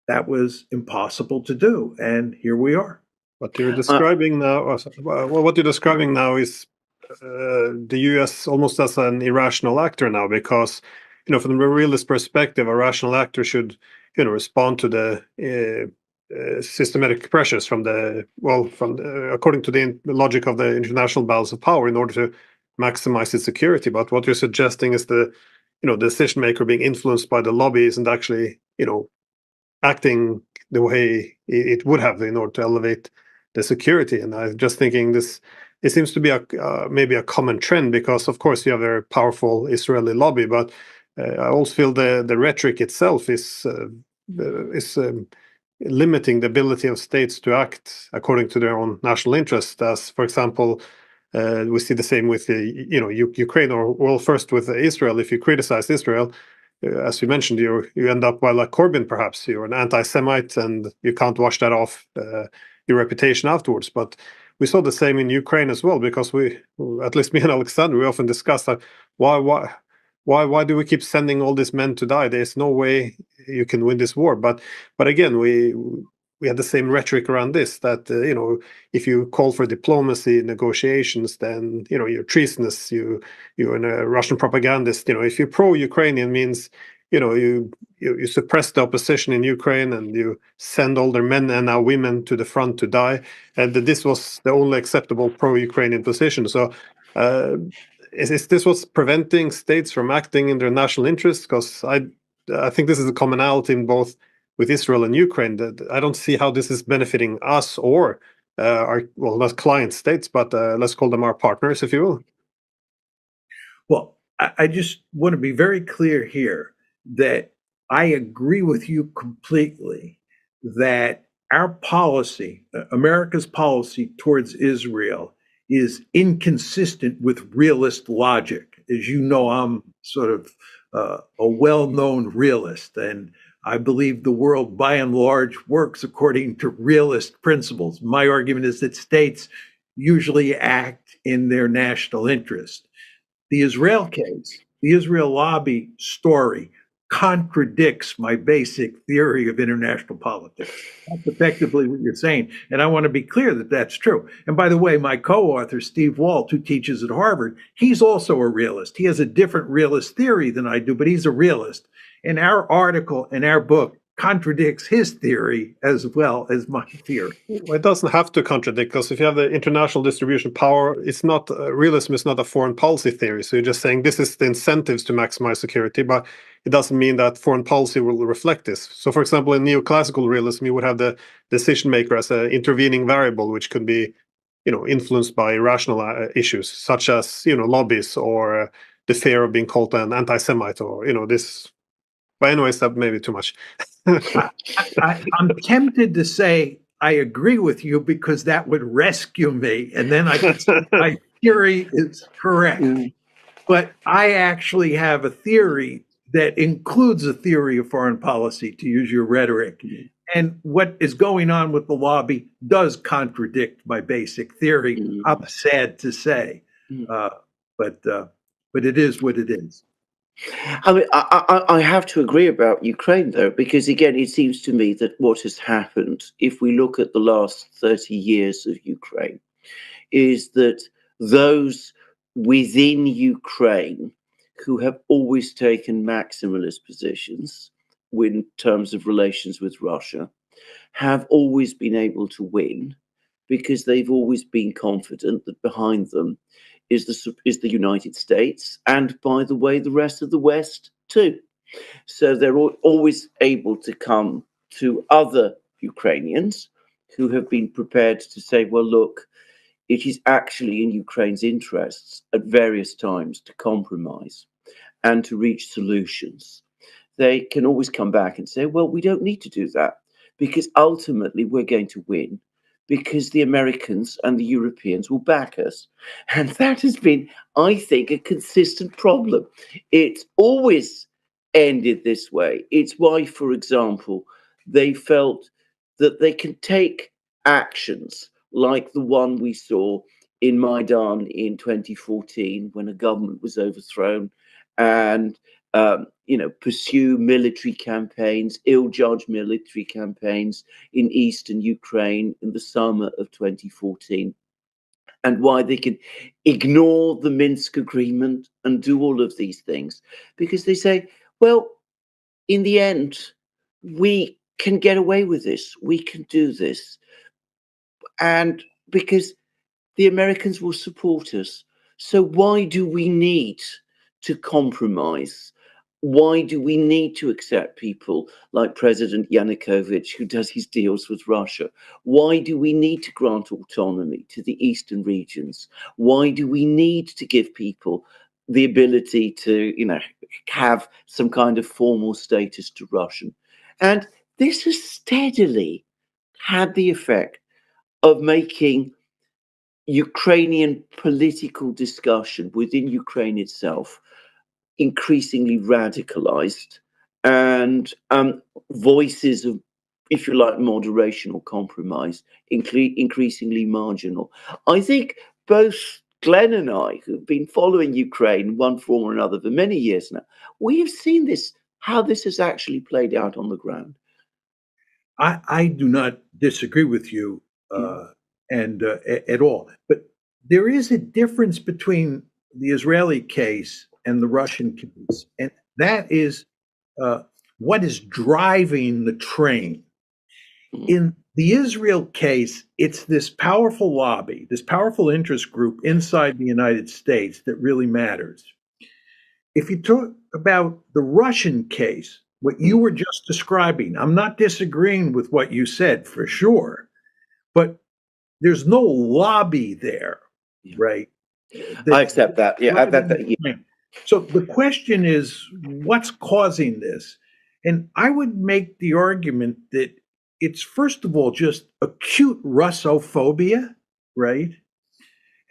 that was impossible to do, and here we are. What you're describing now, what you're describing now is the U.S. almost as an irrational actor now, because from the realist perspective, a rational actor should respond to the systematic pressures according to the logic of the international balance of power in order to maximize its security. But what you're suggesting is the decision maker being influenced by the lobby isn't actually acting the way it would have in order to elevate the security. And I'm just thinking it seems to be maybe a common trend, because of course you have a very powerful Israeli lobby, but I also feel the rhetoric itself is limiting the ability of states to act according to their own national interest. As, for example, we see the same with Ukraine, or first with Israel. If you criticize Israel, as you mentioned, you end up like Corbyn. Perhaps you're an anti-Semite, and you can't wash that off your reputation afterwards. But we saw the same in Ukraine as well, because at least me and Alexander, we often discuss that why do we keep sending all these men to die? There's no way you can win this war. But again, we had the same rhetoric around this, that if you call for diplomacy, negotiations, then you're treasonous. You're a Russian propagandist. If you're pro-Ukrainian, means you suppress the opposition in Ukraine and you send all their men and now women to the front to die, and that this was the only acceptable pro-Ukrainian position. So is this what's preventing states from acting in their national interests? Because I think this is a commonality in both with Israel and Ukraine, that I don't see how this is benefiting us or not client states, but let's call them our partners, if you will. Well, I just want to be very clear here that I agree with you completely that our policy, America's policy towards Israel, is inconsistent with realist logic. As you know, I'm sort of a well-known realist, and I believe the world, by and large, works according to realist principles. My argument is that states usually act in their national interest. The Israel case, the Israel lobby story, contradicts my basic theory of international politics. That's effectively what you're saying. And I want to be clear that that's true. And by the way, my co-author, Steve Walt, who teaches at Harvard, he's also a realist. He has a different realist theory than I do, but he's a realist. And our article in our book contradicts his theory as well as my theory. Well, it doesn't have to contradict, because if you have the international distribution of power, it's not realism is not a foreign policy theory. So you're just saying this is the incentives to maximize security, but it doesn't mean that foreign policy will reflect this. So, for example, in neoclassical realism, you would have the decision maker as an intervening variable, which could be, influenced by irrational issues such as lobbies or the fear of being called an anti-Semite, or this. But anyways, that may be too much. I'm tempted to say I agree with you because that would rescue me, and then I could say my theory is correct. But I actually have a theory that includes a theory of foreign policy, to use your rhetoric. And what is going on with the lobby does contradict my basic theory. I'm sad to say, but it is what it is. I mean, I have to agree about Ukraine, though, because again, it seems to me that what has happened, if we look at the last 30 years of Ukraine, is that those within Ukraine who have always taken maximalist positions in terms of relations with Russia have always been able to win, because they've always been confident that behind them is the United States, and by the way, the rest of the West too. So they're always able to come to other Ukrainians who have been prepared to say, well, look, it is actually in Ukraine's interests at various times to compromise and to reach solutions. They can always come back and say, well, we don't need to do that, because ultimately we're going to win, because the Americans and the Europeans will back us. And that has been, I think, a consistent problem. It's always ended this way. It's why, for example, they felt that they can take actions like the one we saw in Maidan in 2014, when a government was overthrown, and pursue military campaigns, ill-judged military campaigns in eastern Ukraine in the summer of 2014, and why they can ignore the Minsk agreement and do all of these things, because they say, well, in the end, we can get away with this, we can do this, and because the Americans will support us. So why do we need to compromise? Why do we need to accept people like President Yanukovych, who does his deals with Russia? Why do we need to grant autonomy to the eastern regions? Why do we need to give people the ability to, have some kind of formal status to Russian? And this has steadily had the effect of making Ukrainian political discussion within Ukraine itself increasingly radicalized, and voices of, if you like, moderation or compromise increasingly marginal. I think both Glenn and I, who've been following Ukraine in one form or another for many years now, we have seen this, how this has actually played out on the ground. I do not disagree with you at all. But there is a difference between the Israeli case and the Russian case, and that is what is driving the train. In the Israel case, it's this powerful lobby, this powerful interest group inside the United States that really matters. If you talk about the Russian case, what you were just describing, I'm not disagreeing with what you said for sure, but there's no lobby there, right? I accept that. Yeah. So the question is, what's causing this? And I would make the argument that it's, first of all, just acute Russophobia, right?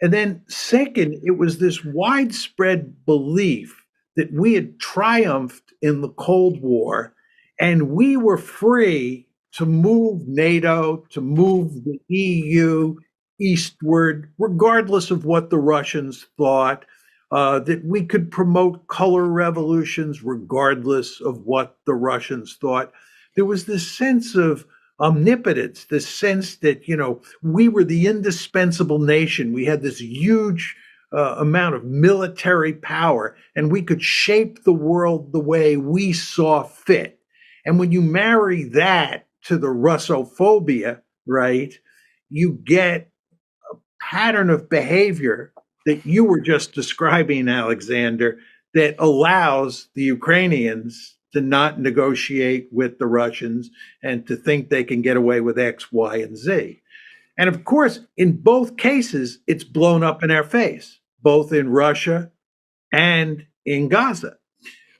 And then second, it was this widespread belief that we had triumphed in the Cold War And we were free to move NATO, to move the EU eastward, regardless of what the Russians thought, that we could promote color revolutions, regardless of what the Russians thought. There was this sense of omnipotence, this sense that, we were the indispensable nation. We had this huge amount of military power, and we could shape the world the way we saw fit. And when you marry that to the Russophobia, right, you get a pattern of behavior that you were just describing, Alexander, that allows the Ukrainians to not negotiate with the Russians and to think they can get away with X, Y, and Z. And of course, in both cases, it's blown up in our face, both in Russia and in Gaza.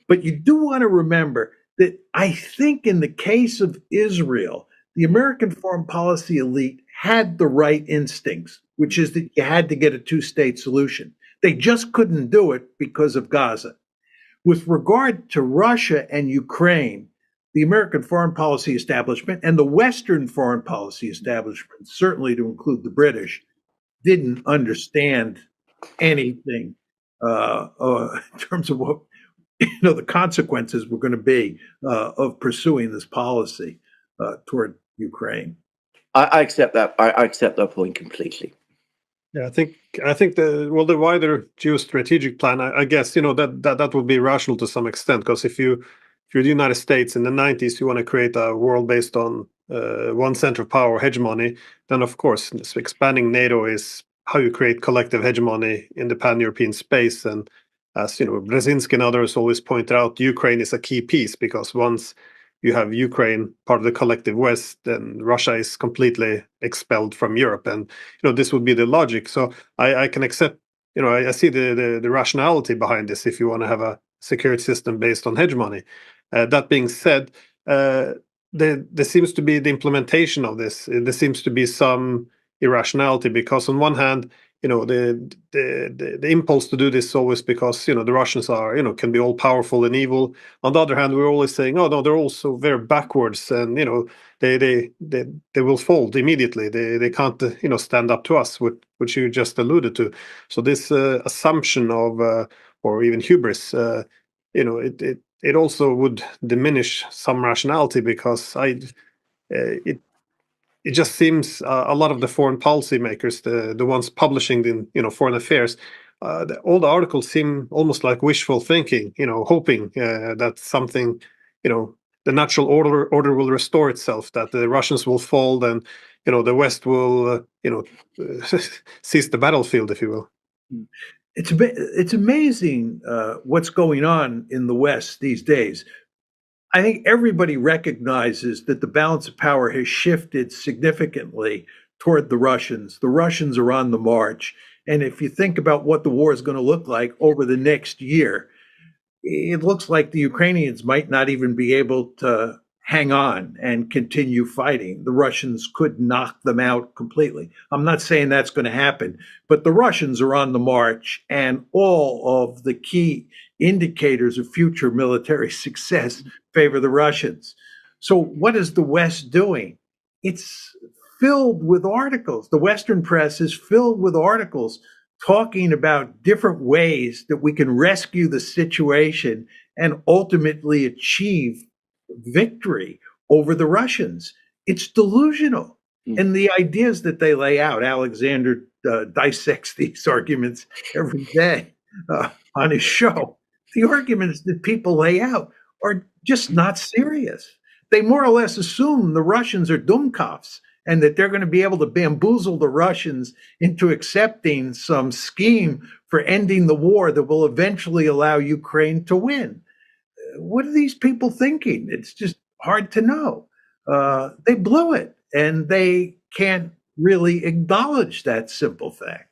But you do want to remember that I think in the case of Israel, the American foreign policy elite had the right instincts, which is that you had to get a two-state solution. They just couldn't do it because of Gaza. With regard to Russia and Ukraine, the American foreign policy establishment and the Western foreign policy establishment, certainly to include the British, didn't understand anything in terms of what the consequences were going to be of pursuing this policy toward Ukraine. I accept that. I accept that point completely. Yeah, I think the wider geostrategic plan, I guess, that would be rational to some extent, because if you're the United States in the 90s, you want to create a world based on one center of power hegemony, then of course expanding NATO is how you create collective hegemony in the pan-European space. And as Brzezinski and others always point out, Ukraine is a key piece, because once you have Ukraine part of the collective West, then Russia is completely expelled from Europe. And this would be the logic. So I can accept, I see the rationality behind this if you want to have a security system based on hegemony. That being said, there seems to be the implementation of this. There seems to be some irrationality, because on one hand, the impulse to do this is always because the Russians are can be all powerful and evil. On the other hand, we're always saying, oh no, they're also very backwards, and they will fold immediately. They can't stand up to us, which you just alluded to. So this assumption of or even hubris, it also would diminish some rationality, because it just seems a lot of the foreign policy makers, the ones publishing in foreign affairs, all the articles seem almost like wishful thinking, hoping that something, the natural order will restore itself, that the Russians will fall, and the West will seize the battlefield, if you will. It's amazing what's going on in the West these days. I think everybody recognizes that the balance of power has shifted significantly toward the Russians. The Russians are on the march. And if you think about what the war is going to look like over the next year, it looks like the Ukrainians might not even be able to hang on and continue fighting. The Russians could knock them out completely. I'm not saying that's going to happen, but the Russians are on the march, and all of the key indicators of future military success favor the Russians. So what is the West doing? It's filled with articles. The Western press is filled with articles talking about different ways that we can rescue the situation and ultimately achieve victory over the Russians. It's delusional. And the ideas that they lay out, Alexander dissects these arguments every day on his show. The arguments that people lay out are just not serious. They more or less assume the Russians are Dummkopfs and that they're going to be able to bamboozle the Russians into accepting some scheme for ending the war that will eventually allow Ukraine to win. What are these people thinking? It's just hard to know. They blew it, and they can't really acknowledge that simple fact.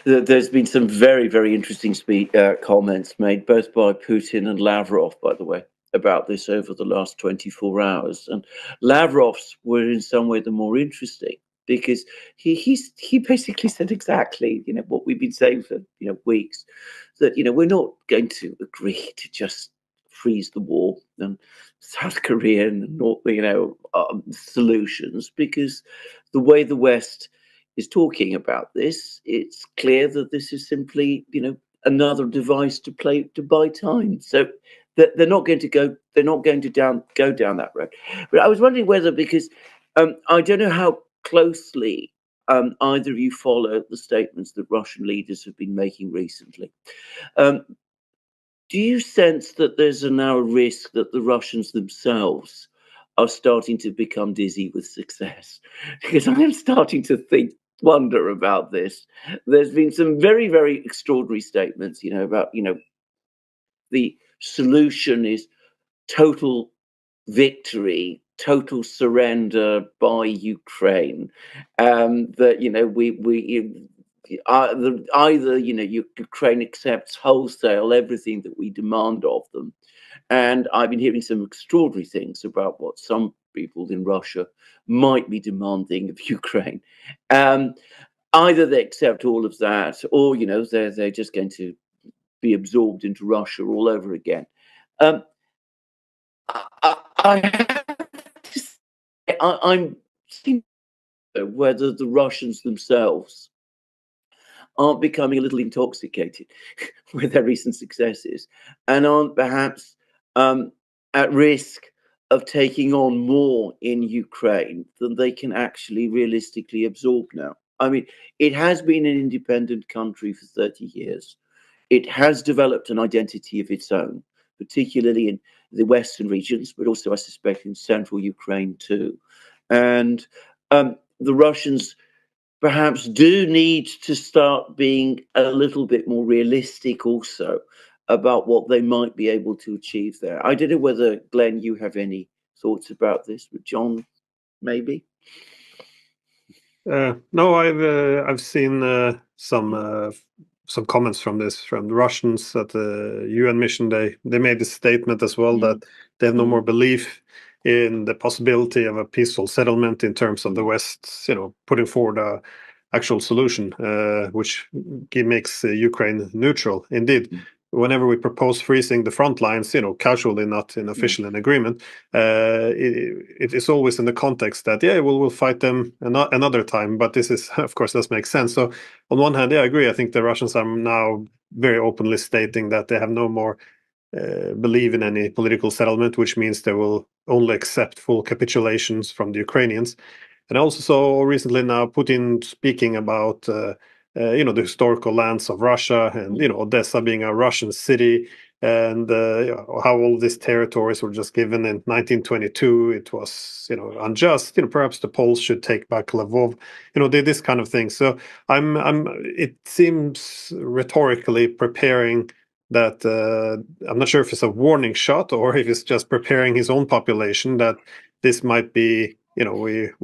There's been some very, very interesting comments made both by Putin and Lavrov, by the way, about this over the last 24 hours. And Lavrov's were in some way the more interesting, because he basically said exactly what we've been saying for weeks, that we're not going to agree to just freeze the war and South Korean and solutions, because the way the West is talking about this, it's clear that this is simply another device to buy time. So they're not going to go down that road. But I was wondering whether, because I don't know how closely either of you follow the statements that Russian leaders have been making recently. Do you sense that there's now a risk that the Russians themselves are starting to become dizzy with success? Because I am starting to wonder about this. There's been some very, very extraordinary statements, about, the solution is total victory, total surrender by Ukraine. That either Ukraine accepts wholesale everything that we demand of them, and I've been hearing some extraordinary things about what some people in Russia might be demanding of Ukraine. Either they accept all of that, or they're just going to be absorbed into Russia all over again. I have to say, I'm thinking whether the Russians themselves aren't becoming a little intoxicated with their recent successes, and aren't perhaps at risk of taking on more in Ukraine than they can actually realistically absorb now. I mean, it has been an independent country for 30 years. It has developed an identity of its own, particularly in the western regions, but also, I suspect, in central Ukraine too. And the Russians perhaps do need to start being a little bit more realistic also about what they might be able to achieve there. I don't know whether, Glenn, you have any thoughts about this, but John, maybe? No, I've seen some comments from the Russians at the UN mission. They made this statement as well that they have no more belief in the possibility of a peaceful settlement in terms of the West, putting forward a actual solution, which makes Ukraine neutral. Indeed, whenever we propose freezing the front lines, casually, not in official agreement, it is always in the context that we'll fight them another time. But this is, of course, does make sense. So on one hand, I agree. I think the Russians are now very openly stating that they have no more believe in any political settlement, which means they will only accept full capitulations from the Ukrainians. And I also saw recently now Putin speaking about the historical lands of Russia, and Odessa being a Russian city, and how all these territories were just given in 1922. It was unjust. Perhaps the Poles should take back Lvov. This kind of thing. So it seems rhetorically preparing that. I'm not sure if it's a warning shot or if it's just preparing his own population that this might be. We're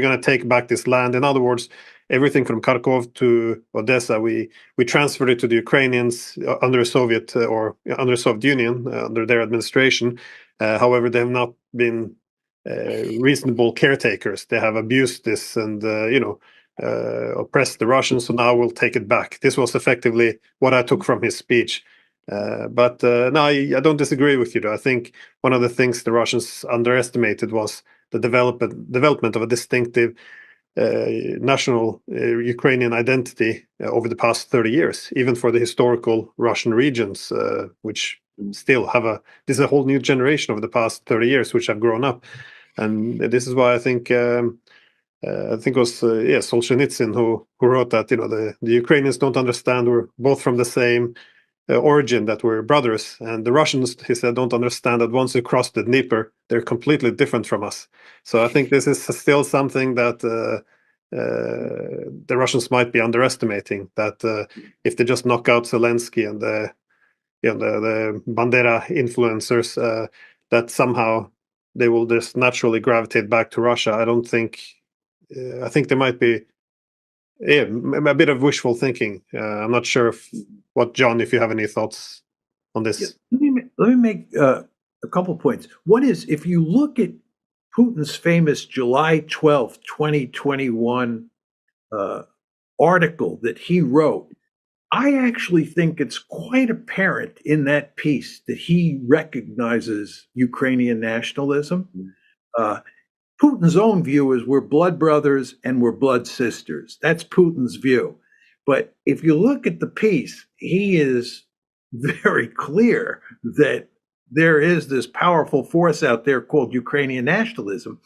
going to take back this land. In other words, everything from Kharkov to Odessa, we transferred it to the Ukrainians under Soviet or under Soviet Union, under their administration. However, they have not been reasonable caretakers. They have abused this and oppressed the Russians. So now we'll take it back. This was effectively what I took from his speech. But no, I don't disagree with you, though. I think one of the things the Russians underestimated was the development of a distinctive national Ukrainian identity over the past 30 years, even for the historical Russian regions, which still have this is a whole new generation over the past 30 years, which have grown up. And this is why I think it was Solzhenitsyn who wrote that the Ukrainians don't understand we're both from the same origin, that we're brothers, and the Russians, he said, don't understand that once you cross the Dnieper, they're completely different from us. So I think this is still something that the Russians might be underestimating. That if they just knock out Zelensky and the Bandera influencers, that somehow they will just naturally gravitate back to Russia. I don't think. I think there might be a bit of wishful thinking. I'm not sure what, John, if you have any thoughts on this. Yeah, let me make a couple points. One is, if you look at Putin's famous July 12th, 2021 article that he wrote I actually think it's quite apparent in that piece that he recognizes Ukrainian nationalism. Uh, Putin's own view is we're blood brothers and we're blood sisters. That's Putin's view. But if you look at the piece, he is very clear that there is this powerful force out there called Ukrainian nationalism.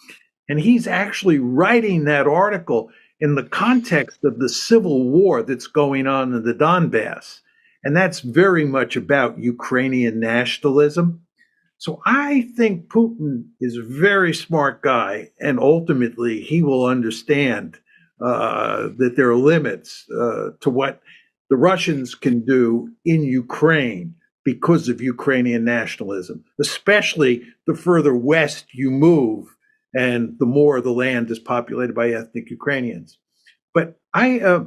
And he's actually writing that article in the context of the civil war that's going on in the Donbass. And that's very much about Ukrainian nationalism. So I think Putin is a very smart guy, and ultimately he will understand that there are limits to what the Russians can do in Ukraine because of Ukrainian nationalism, especially the further west you move and the more the land is populated by ethnic Ukrainians. But I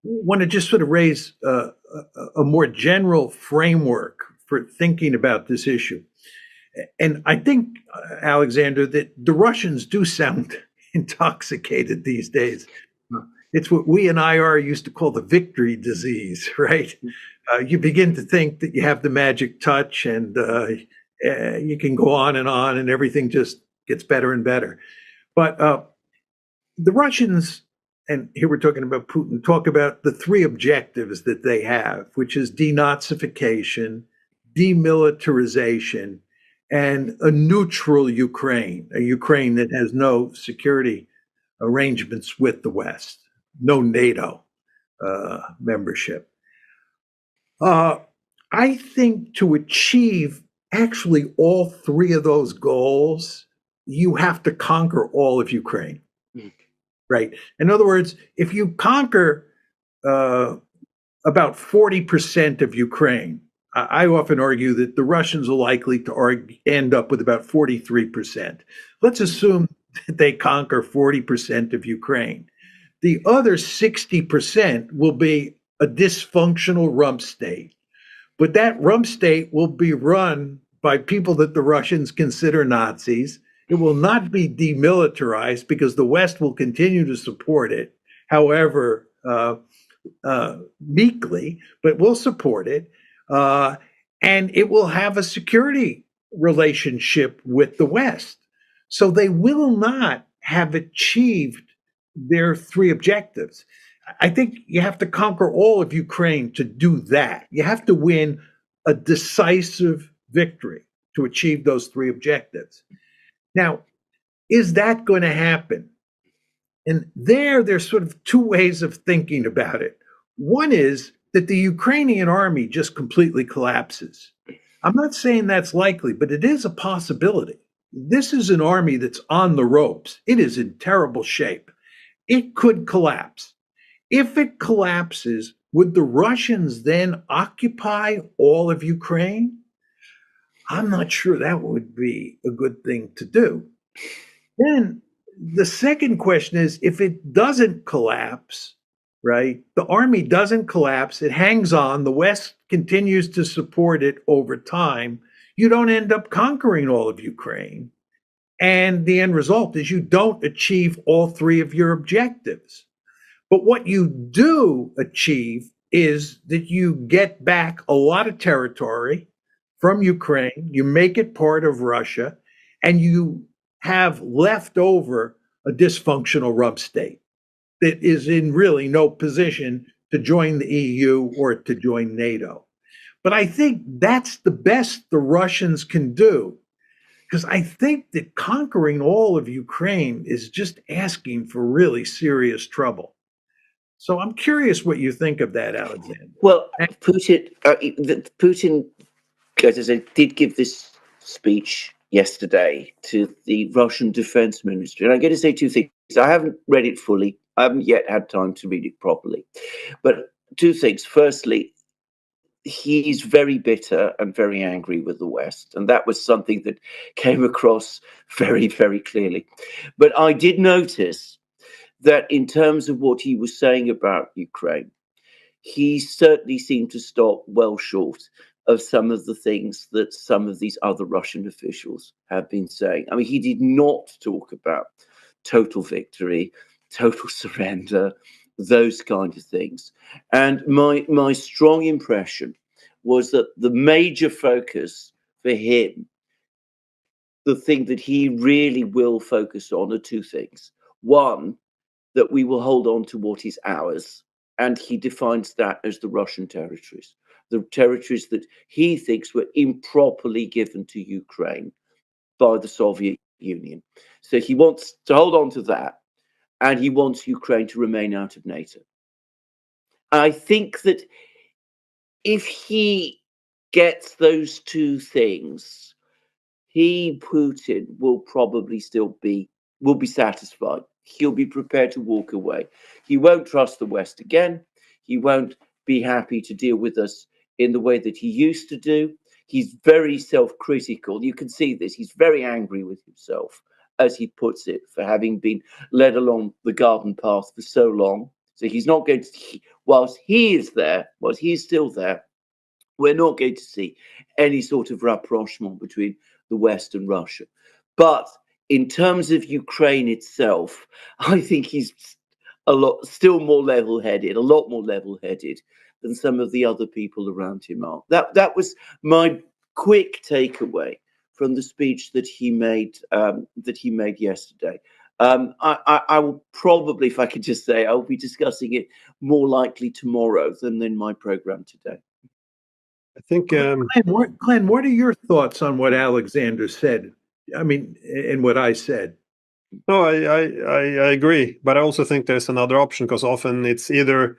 want to just sort of raise a more general framework for thinking about this issue. And I think, Alexander, that the Russians do sound intoxicated these days. It's what we and IR used to call the victory disease, right? You begin to think that you have the magic touch and you can go on, and everything just gets better and better. But the Russians, and here we're talking about Putin, talk about the three objectives that they have, which is denazification, demilitarization, and a neutral Ukraine, a Ukraine that has no security arrangements with the West, no NATO membership. I think to achieve actually all three of those goals, you have to conquer all of Ukraine. Right. In other words, if you conquer about 40% of Ukraine, I often argue that the Russians are likely to end up with about 43%. Let's assume that they conquer 40% of Ukraine. The other 60% will be a dysfunctional rump state. But that rump state will be run by people that the Russians consider Nazis. It will not be demilitarized because the West will continue to support it, however meekly, but will support it. And it will have a security relationship with the West. So they will not have achieved their three objectives. I think you have to conquer all of Ukraine to do that. You have to win a decisive victory to achieve those three objectives. Now, is that going to happen? And there's sort of two ways of thinking about it. One is that the Ukrainian army just completely collapses. I'm not saying that's likely, but it is a possibility. This is an army that's on the ropes. It is in terrible shape. It could collapse. If it collapses, would the Russians then occupy all of Ukraine? I'm not sure that would be a good thing to do. Then the second question is, if it doesn't collapse, right, the army doesn't collapse, it hangs on, the West continues to support it over time, you don't end up conquering all of Ukraine. And the end result is you don't achieve all three of your objectives. But what you do achieve is that you get back a lot of territory from Ukraine, you make it part of Russia, and you have left over a dysfunctional rump state that is in really no position to join the EU or to join NATO. But I think that's the best the Russians can do, because I think that conquering all of Ukraine is just asking for really serious trouble. So I'm curious what you think of that, Alexander. Well, Putin, as I said, did give this speech yesterday to the Russian Defense Ministry. And I'm going to say two things. I haven't read it fully. I haven't yet had time to read it properly. But two things. Firstly, he's very bitter and very angry with the West. And that was something that came across very, very clearly. But I did notice that in terms of what he was saying about Ukraine, he certainly seemed to stop well short of some of the things that some of these other Russian officials have been saying. I mean, he did not talk about total victory, total surrender, those kind of things. And my strong impression was that the major focus for him, the thing that he really will focus on, are two things. One, that we will hold on to what is ours, and he defines that as the Russian territories, the territories that he thinks were improperly given to Ukraine by the Soviet Union. So he wants to hold on to that, and he wants Ukraine to remain out of NATO. I think that if he gets those two things, Putin, will be satisfied. He'll be prepared to walk away. He won't trust the West again. He won't be happy to deal with us in the way that he used to do. He's very self-critical. You can see this. He's very angry with himself, as he puts it, for having been led along the garden path for so long. So he's not going to, whilst he's still there, we're not going to see any sort of rapprochement between the West and Russia. But in terms of Ukraine itself, I think he's a lot more level-headed than some of the other people around him are. That was my quick takeaway from the speech that he made yesterday. I will probably, if I could just say, I will be discussing it more likely tomorrow than in my program today. I think Glenn, what are your thoughts on what Alexander said? I mean, and what I said. no, I agree, but I also think there's another option, because often it's either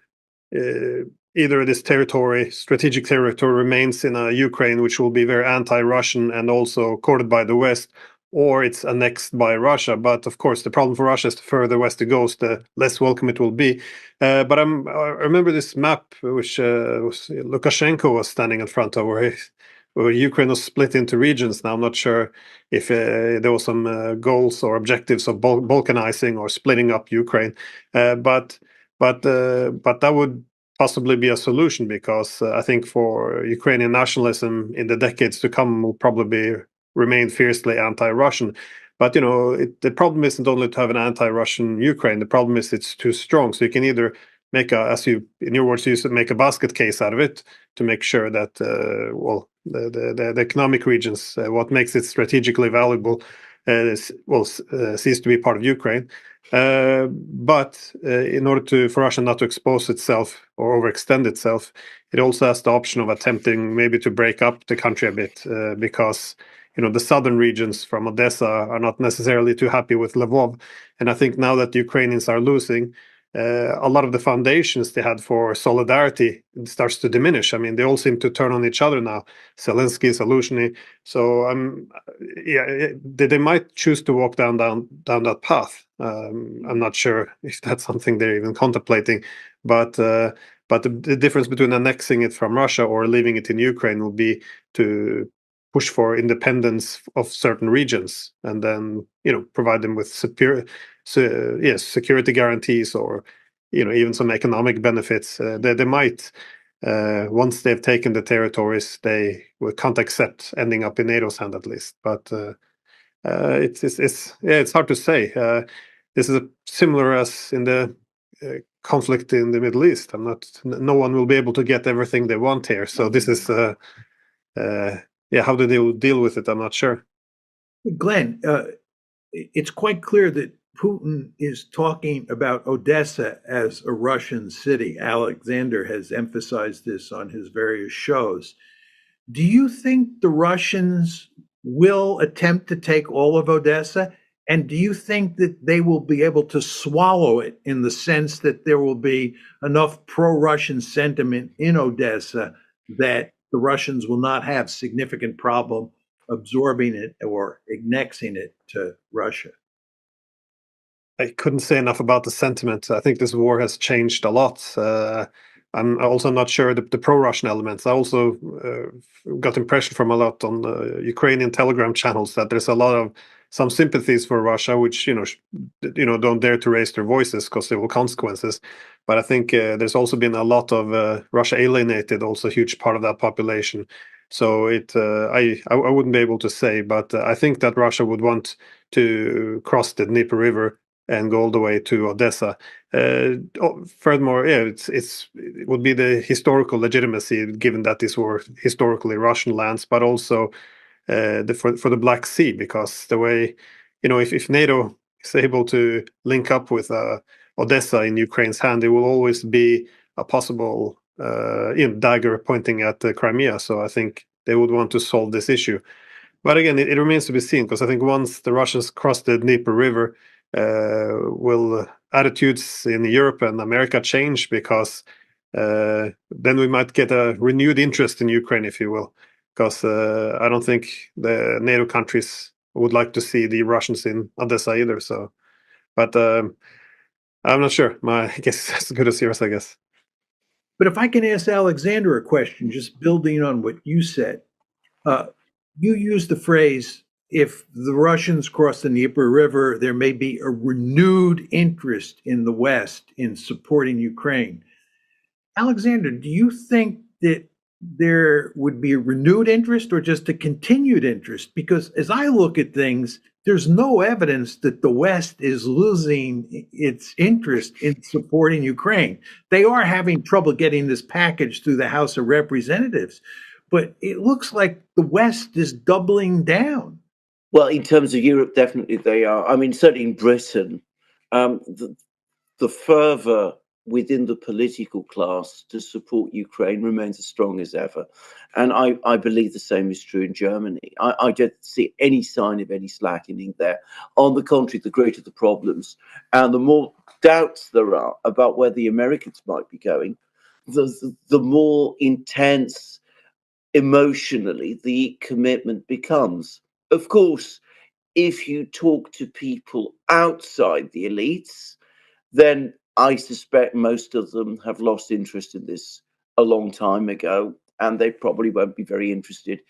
this strategic territory, remains in Ukraine, which will be very anti-Russian and also courted by the West, or it's annexed by Russia. But of course, the problem for Russia is the further west it goes, the less welcome it will be. But I remember this map which Lukashenko was standing in front of, where Ukraine was split into regions. Now I'm not sure if there was some goals or objectives of balkanizing or splitting up Ukraine, but that would possibly be a solution, because I think for Ukrainian nationalism in the decades to come will probably remain fiercely anti-Russian. But the problem isn't only to have an anti-Russian Ukraine. The problem is it's too strong. So you can either make as you, in your words, make a basket case out of it to make sure that the economic regions, what makes it strategically valuable, cease to be part of Ukraine. But in order for Russia not to expose itself or overextend itself, it also has the option of attempting maybe to break up the country a bit, because the southern regions from Odessa are not necessarily too happy with Lvov. And I think now that the Ukrainians are losing, a lot of the foundations they had for solidarity starts to diminish. I mean, they all seem to turn on each other now. Zelensky, Zaluzhny. So they might choose to walk down that path. I'm not sure if that's something they're even contemplating, but the difference between annexing it from Russia or leaving it in Ukraine will be to push for independence of certain regions, and then provide them with security guarantees, or even some economic benefits. They might, once they've taken the territories, they can't accept ending up in NATO's hand, at least. But it's hard to say. This is similar as in the conflict in the Middle East. No one will be able to get everything they want here. So this is how do they deal with it? I'm not sure. Glenn, it's quite clear that Putin is talking about Odessa as a Russian city. Alexander has emphasized this on his various shows. Do you think the Russians will attempt to take all of Odessa? And do you think that they will be able to swallow it, in the sense that there will be enough pro-Russian sentiment in Odessa that the Russians will not have significant problem absorbing it or annexing it to Russia? I couldn't say enough about the sentiment. I think this war has changed a lot. I'm also not sure the pro-Russian elements. I also got impression from a lot on Ukrainian Telegram channels that there's a lot of some sympathies for Russia, which don't dare to raise their voices because there will consequences. But I think there's also been a lot of Russia alienated, also a huge part of that population. So I wouldn't be able to say, but I think that Russia would want to cross the Dnieper River and go all the way to Odessa. Furthermore, yeah, it would be the historical legitimacy, given that these were historically Russian lands, but also for the Black Sea, because the way, if NATO is able to link up with Odessa in Ukraine's hand, it will always be a possible dagger pointing at the Crimea. So I think they would want to solve this issue. But again, it remains to be seen, because I think once the Russians cross the Dnieper River, will attitudes in Europe and America change? Because then we might get a renewed interest in Ukraine, if you will, because I don't think the NATO countries would like to see the Russians in Odessa either. So, but I'm not sure. My guess is as good as yours, I guess. But if I can ask Alexander a question, just building on what you said, you used the phrase, if the Russians cross the Dnieper River, there may be a renewed interest in the West in supporting Ukraine. Alexander, do you think that there would be a renewed interest or just a continued interest? Because as I look at things, there's no evidence that the West is losing its interest in supporting Ukraine. They are having trouble getting this package through the House of Representatives, but it looks like the West is doubling down. Well, in terms of Europe, definitely they are. I mean, certainly in Britain, the fervour within the political class to support Ukraine remains as strong as ever. And I believe the same is true in Germany. I don't see any sign of any slackening there. On the contrary, the greater the problems and the more doubts there are about where the Americans might be going, the more intense emotionally the commitment becomes. Of course, if you talk to people outside the elites, then I suspect most of them have lost interest in this a long time ago, and they probably won't be very interested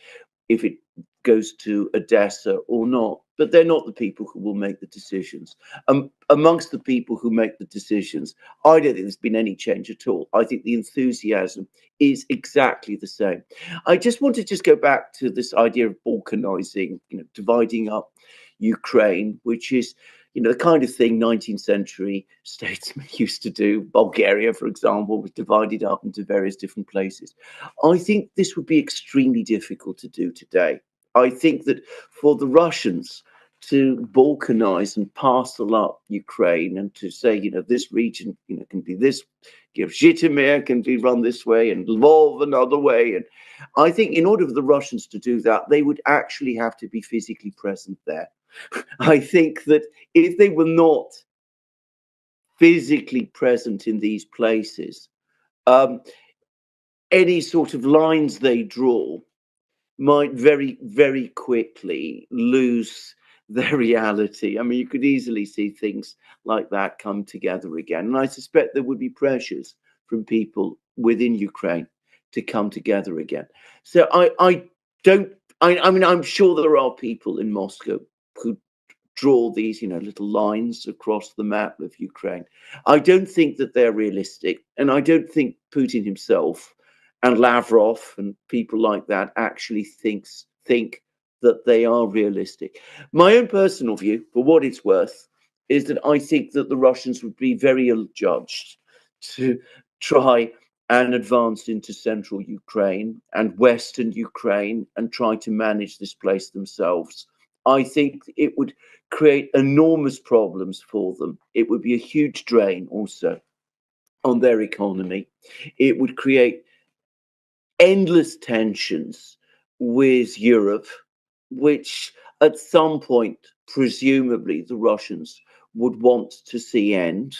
if it goes to Odessa or not. But they're not the people who will make the decisions. Amongst the people who make the decisions, I don't think there's been any change at all. I think the enthusiasm is exactly the same. I just want to go back to this idea of balkanizing, dividing up Ukraine, which is the kind of thing 19th century statesmen used to do. Bulgaria, for example, was divided up into various different places. I think this would be extremely difficult to do today. I think that for the Russians to balkanize and parcel up Ukraine and to say, this region, can be this, Zhytomyr can be run this way and Lvov another way. And I think in order for the Russians to do that, they would actually have to be physically present there. I think that if they were not physically present in these places, any sort of lines they draw might very, very quickly lose their reality. I mean, you could easily see things like that come together again. And I suspect there would be pressures from people within Ukraine to come together again. So I mean, I'm sure there are people in Moscow who draw these, little lines across the map of Ukraine. I don't think that they're realistic. And I don't think Putin himself and Lavrov and people like that actually think that they are realistic. My own personal view, for what it's worth, is that I think that the Russians would be very ill-judged to try and advance into central Ukraine and western Ukraine and try to manage this place themselves. I think it would create enormous problems for them. It would be a huge drain also on their economy. It would create endless tensions with Europe, which at some point, presumably, the Russians would want to see end.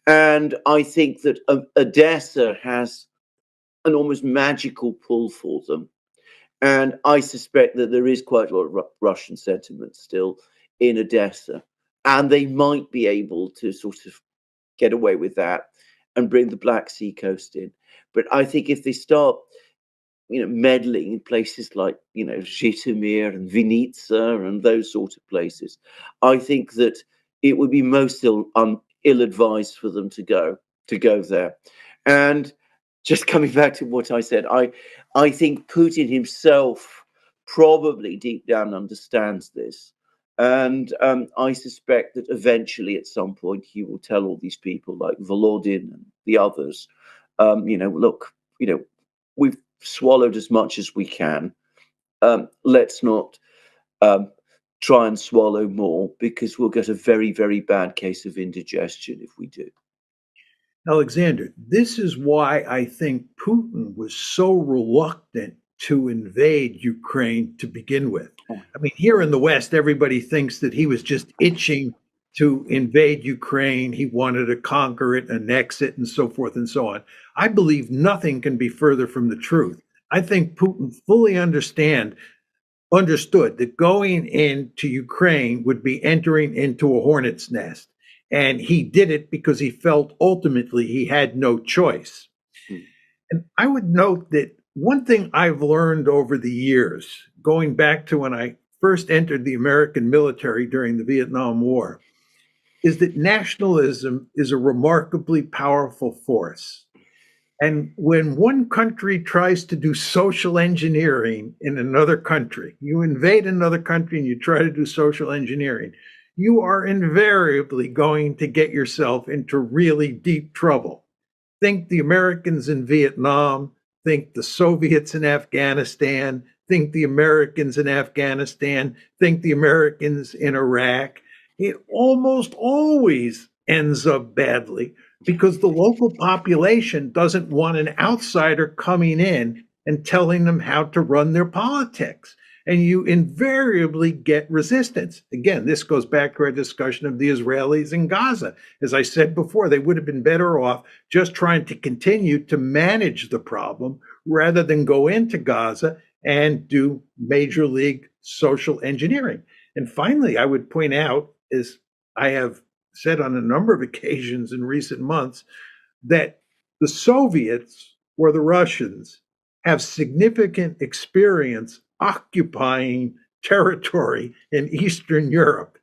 And I think that Odessa has an almost magical pull for them. And I suspect that there is quite a lot of Russian sentiment still in Odessa. And they might be able to sort of get away with that and bring the Black Sea coast in. But I think if they start meddling in places like, Zhytomyr and Vinnytsia and those sort of places, I think that it would be most ill-advised for them to go there. And just coming back to what I said, I think Putin himself probably deep down understands this. And I suspect that eventually, at some point, he will tell all these people like Volodin and the others, look, we've swallowed as much as we can. Let's not um, try and swallow more, because we'll get a very, very bad case of indigestion if we do. Alexander, this is why I think Putin was so reluctant to invade Ukraine to begin with. I mean, here in the West, everybody thinks that he was just itching to invade Ukraine. He wanted to conquer it, annex it, and so forth and so on. I believe nothing can be further from the truth. I think Putin fully understood that going into Ukraine would be entering into a hornet's nest. And he did it because he felt ultimately he had no choice. And I would note that one thing I've learned over the years, going back to when I first entered the American military during the Vietnam War, is that nationalism is a remarkably powerful force. And when one country tries to do social engineering in another country, you invade another country and you try to do social engineering, you are invariably going to get yourself into really deep trouble. Think the Americans in Vietnam, think the Soviets in Afghanistan, think the Americans in Afghanistan, think the Americans in Iraq. It almost always ends up badly because the local population doesn't want an outsider coming in and telling them how to run their politics. And you invariably get resistance. Again, this goes back to our discussion of the Israelis in Gaza. As I said before, they would have been better off just trying to continue to manage the problem rather than go into Gaza and do major league social engineering. And finally, I would point out, as I have said on a number of occasions in recent months, that the Soviets or the Russians have significant experience occupying territory in Eastern Europe.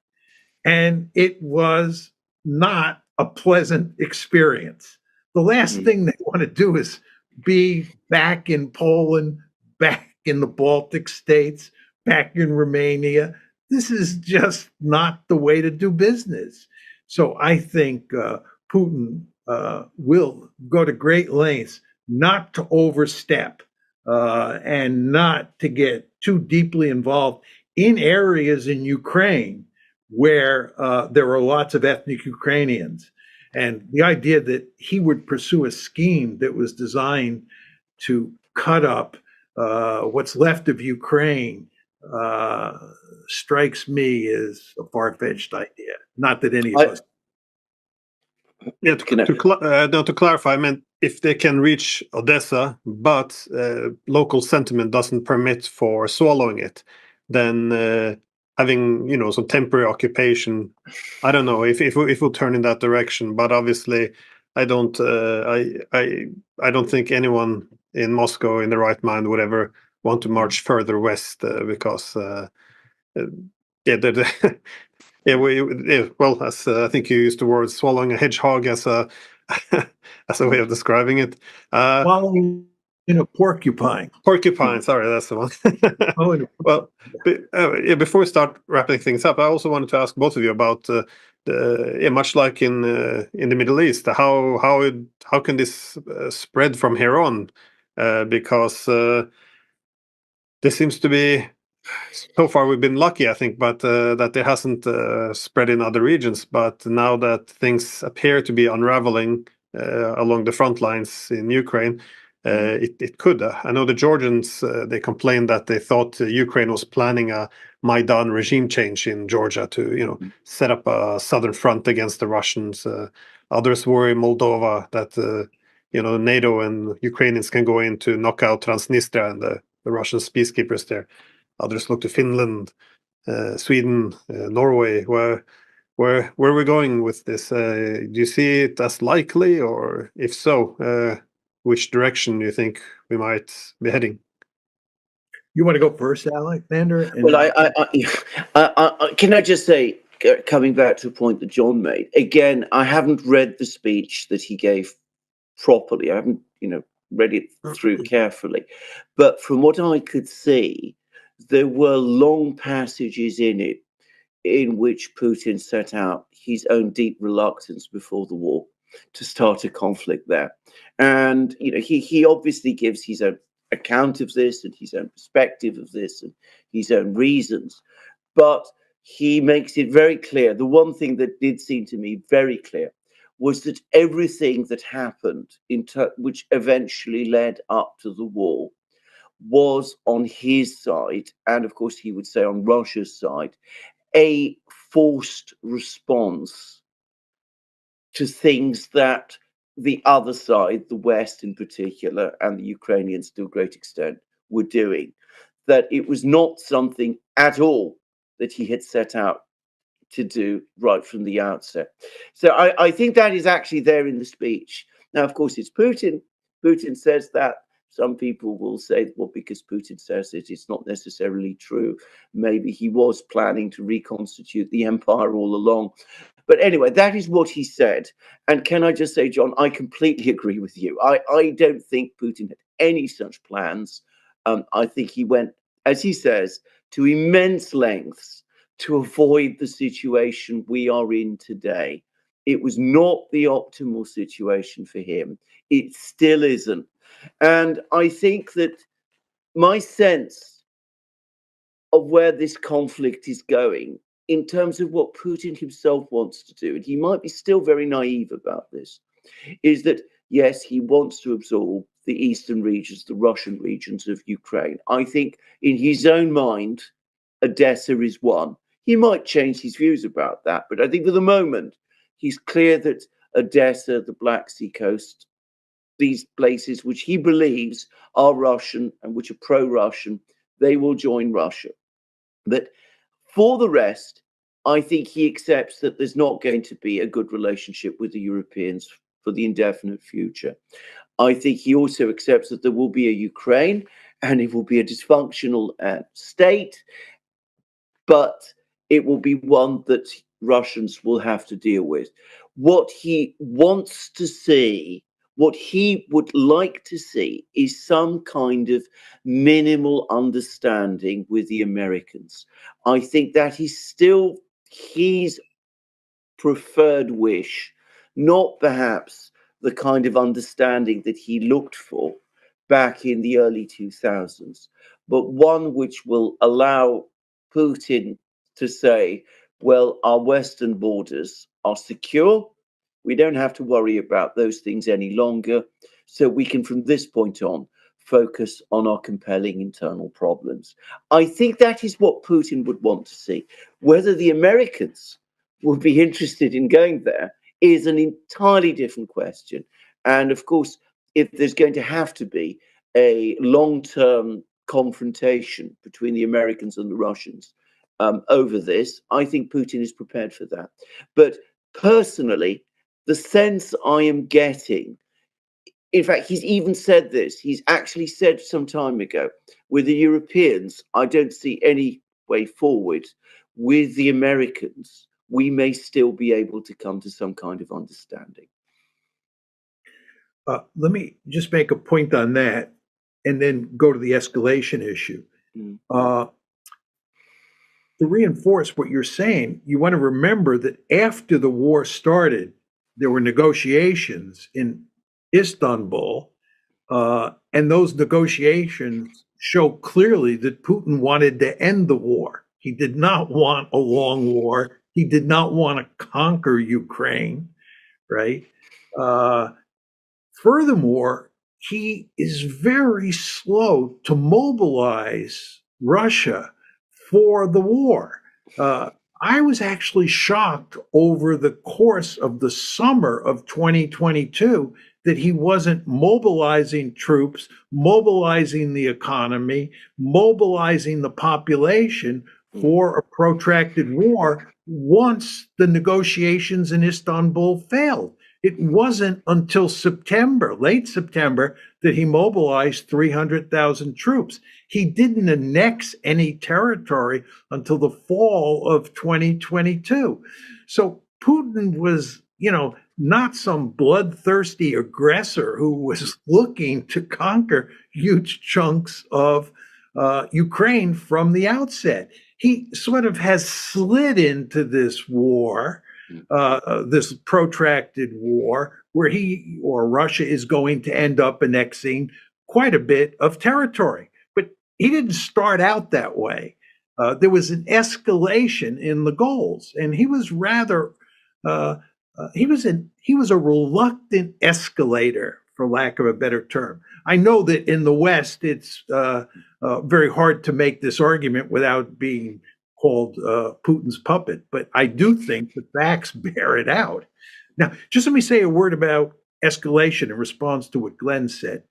And it was not a pleasant experience. The last thing they want to do is be back in Poland, back in the Baltic states, back in Romania. This is just not the way to do business. So I think Putin will go to great lengths not to overstep and not to get too deeply involved in areas in Ukraine where there are lots of ethnic Ukrainians. And the idea that he would pursue a scheme that was designed to cut up what's left of Ukraine strikes me as a far-fetched idea. Not that any of us. Yeah, to clarify, I meant if they can reach Odessa, but local sentiment doesn't permit for swallowing it, then having some temporary occupation. I don't know if we'll turn in that direction, but obviously, I don't think anyone in Moscow in the right mind would ever want to march further west because well, as I think you used the word swallowing a hedgehog as a as a way of describing it. Swallowing a porcupine. Porcupine, sorry, that's the one. Well, before we start wrapping things up, I also wanted to ask both of you about much like in the Middle East, how can this spread from here on? Because there seems to be. So far, we've been lucky, I think, but that it hasn't spread in other regions. But now that things appear to be unraveling along the front lines in Ukraine, it could. I know the Georgians, they complained that they thought Ukraine was planning a Maidan regime change in Georgia to, set up a southern front against the Russians. Others worry Moldova that, NATO and Ukrainians can go in to knock out Transnistria and the Russian peacekeepers there. Others look to Finland, Sweden, Norway. Where we're going with this? Do you see it as likely, or if so, which direction do you think we might be heading? You want to go first, Alexander? Well, I can I just say, coming back to a point that John made again, I haven't read the speech that he gave properly. I haven't, read it through carefully, but from what I could see, there were long passages in it in which Putin set out his own deep reluctance before the war to start a conflict there. And he obviously gives his own account of this and his own perspective of this and his own reasons, but he makes it very clear. The one thing that did seem to me very clear was that everything that happened which eventually led up to the war was on his side, and of course he would say on Russia's side, a forced response to things that the other side, the West in particular, and the Ukrainians to a great extent, were doing. That it was not something at all that he had set out to do right from the outset. So I think that is actually there in the speech. Now, of course, it's Putin. Putin says that. Some people will say, well, because Putin says it, it's not necessarily true. Maybe he was planning to reconstitute the empire all along. But anyway, that is what he said. And can I just say, John, I completely agree with you. I don't think Putin had any such plans. I think he went, as he says, to immense lengths to avoid the situation we are in today. It was not the optimal situation for him. It still isn't. And I think that my sense of where this conflict is going, in terms of what Putin himself wants to do, and he might be still very naive about this, is that, yes, he wants to absorb the eastern regions, the Russian regions of Ukraine. I think in his own mind, Odessa is one. He might change his views about that, but I think for the moment, he's clear that Odessa, the Black Sea coast, these places which he believes are Russian and which are pro-Russian, they will join Russia. But for the rest, I think he accepts that there's not going to be a good relationship with the Europeans for the indefinite future. I think he also accepts that there will be a Ukraine and it will be a dysfunctional state, but it will be one that Russians will have to deal with. What he wants to see, what he would like to see, is some kind of minimal understanding with the Americans. I think that is still his preferred wish, not perhaps the kind of understanding that he looked for back in the early 2000s, but one which will allow Putin to say, well, our Western borders are secure. We don't have to worry about those things any longer. So we can, from this point on, focus on our compelling internal problems. I think that is what Putin would want to see. Whether the Americans would be interested in going there is an entirely different question. And of course, if there's going to have to be a long-term confrontation between the Americans and the Russians over this, I think Putin is prepared for that. But personally, the sense I am getting, in fact, he's even said this, he's actually said some time ago, with the Europeans, I don't see any way forward. With the Americans, we may still be able to come to some kind of understanding. Let me just make a point on that and then go to the escalation issue. To reinforce what you're saying, you want to remember that after the war started, there were negotiations in Istanbul, and those negotiations show clearly that Putin wanted to end the war. He did not want a long war. He did not want to conquer Ukraine, right? Furthermore, he is very slow to mobilize Russia for the war. I was actually shocked over the course of the summer of 2022 that he wasn't mobilizing troops, mobilizing the economy, mobilizing the population for a protracted war once the negotiations in Istanbul failed. It wasn't until September, late September, that he mobilized 300,000 troops. He didn't annex any territory until the fall of 2022. So Putin was, not some bloodthirsty aggressor who was looking to conquer huge chunks of Ukraine from the outset. he sort of has slid into this war, this protracted war, where he or Russia is going to end up annexing quite a bit of territory. But he didn't start out that way. There was an escalation in the goals, and he was rather he was a reluctant escalator, for lack of a better term. I know that in the West, it's very hard to make this argument without being called Putin's puppet, but I do think the facts bear it out. Now, just let me say a word about escalation in response to what Glenn said.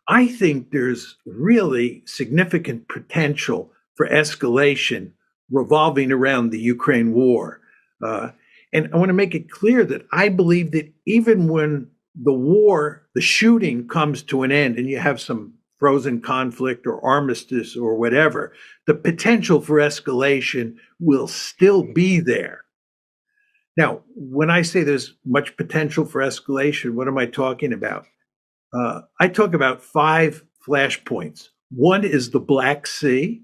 I think there's really significant potential for escalation revolving around the Ukraine war. And I want to make it clear that I believe that even when the war, the shooting comes to an end and you have some frozen conflict or armistice or whatever, the potential for escalation will still be there. Now, when I say there's much potential for escalation, what am I talking about? I talk about 5 flashpoints. One is the Black Sea,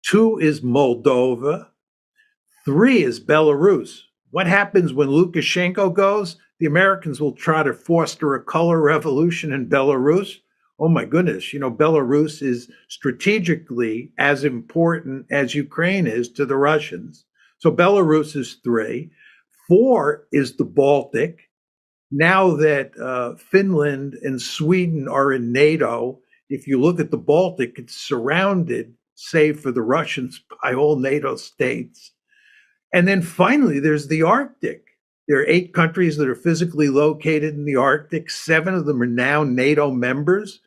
2 is Moldova, 3 is Belarus. What happens when Lukashenko goes? The Americans will try to foster a color revolution in Belarus. Oh my goodness, Belarus is strategically as important as Ukraine is to the Russians. So Belarus is 3. 4 is the Baltic. Now that Finland and Sweden are in NATO, if you look at the Baltic, it's surrounded, save for the Russians, by all NATO states. And then finally, there's the Arctic. There are 8 countries that are physically located in the Arctic. 7 of them are now NATO members.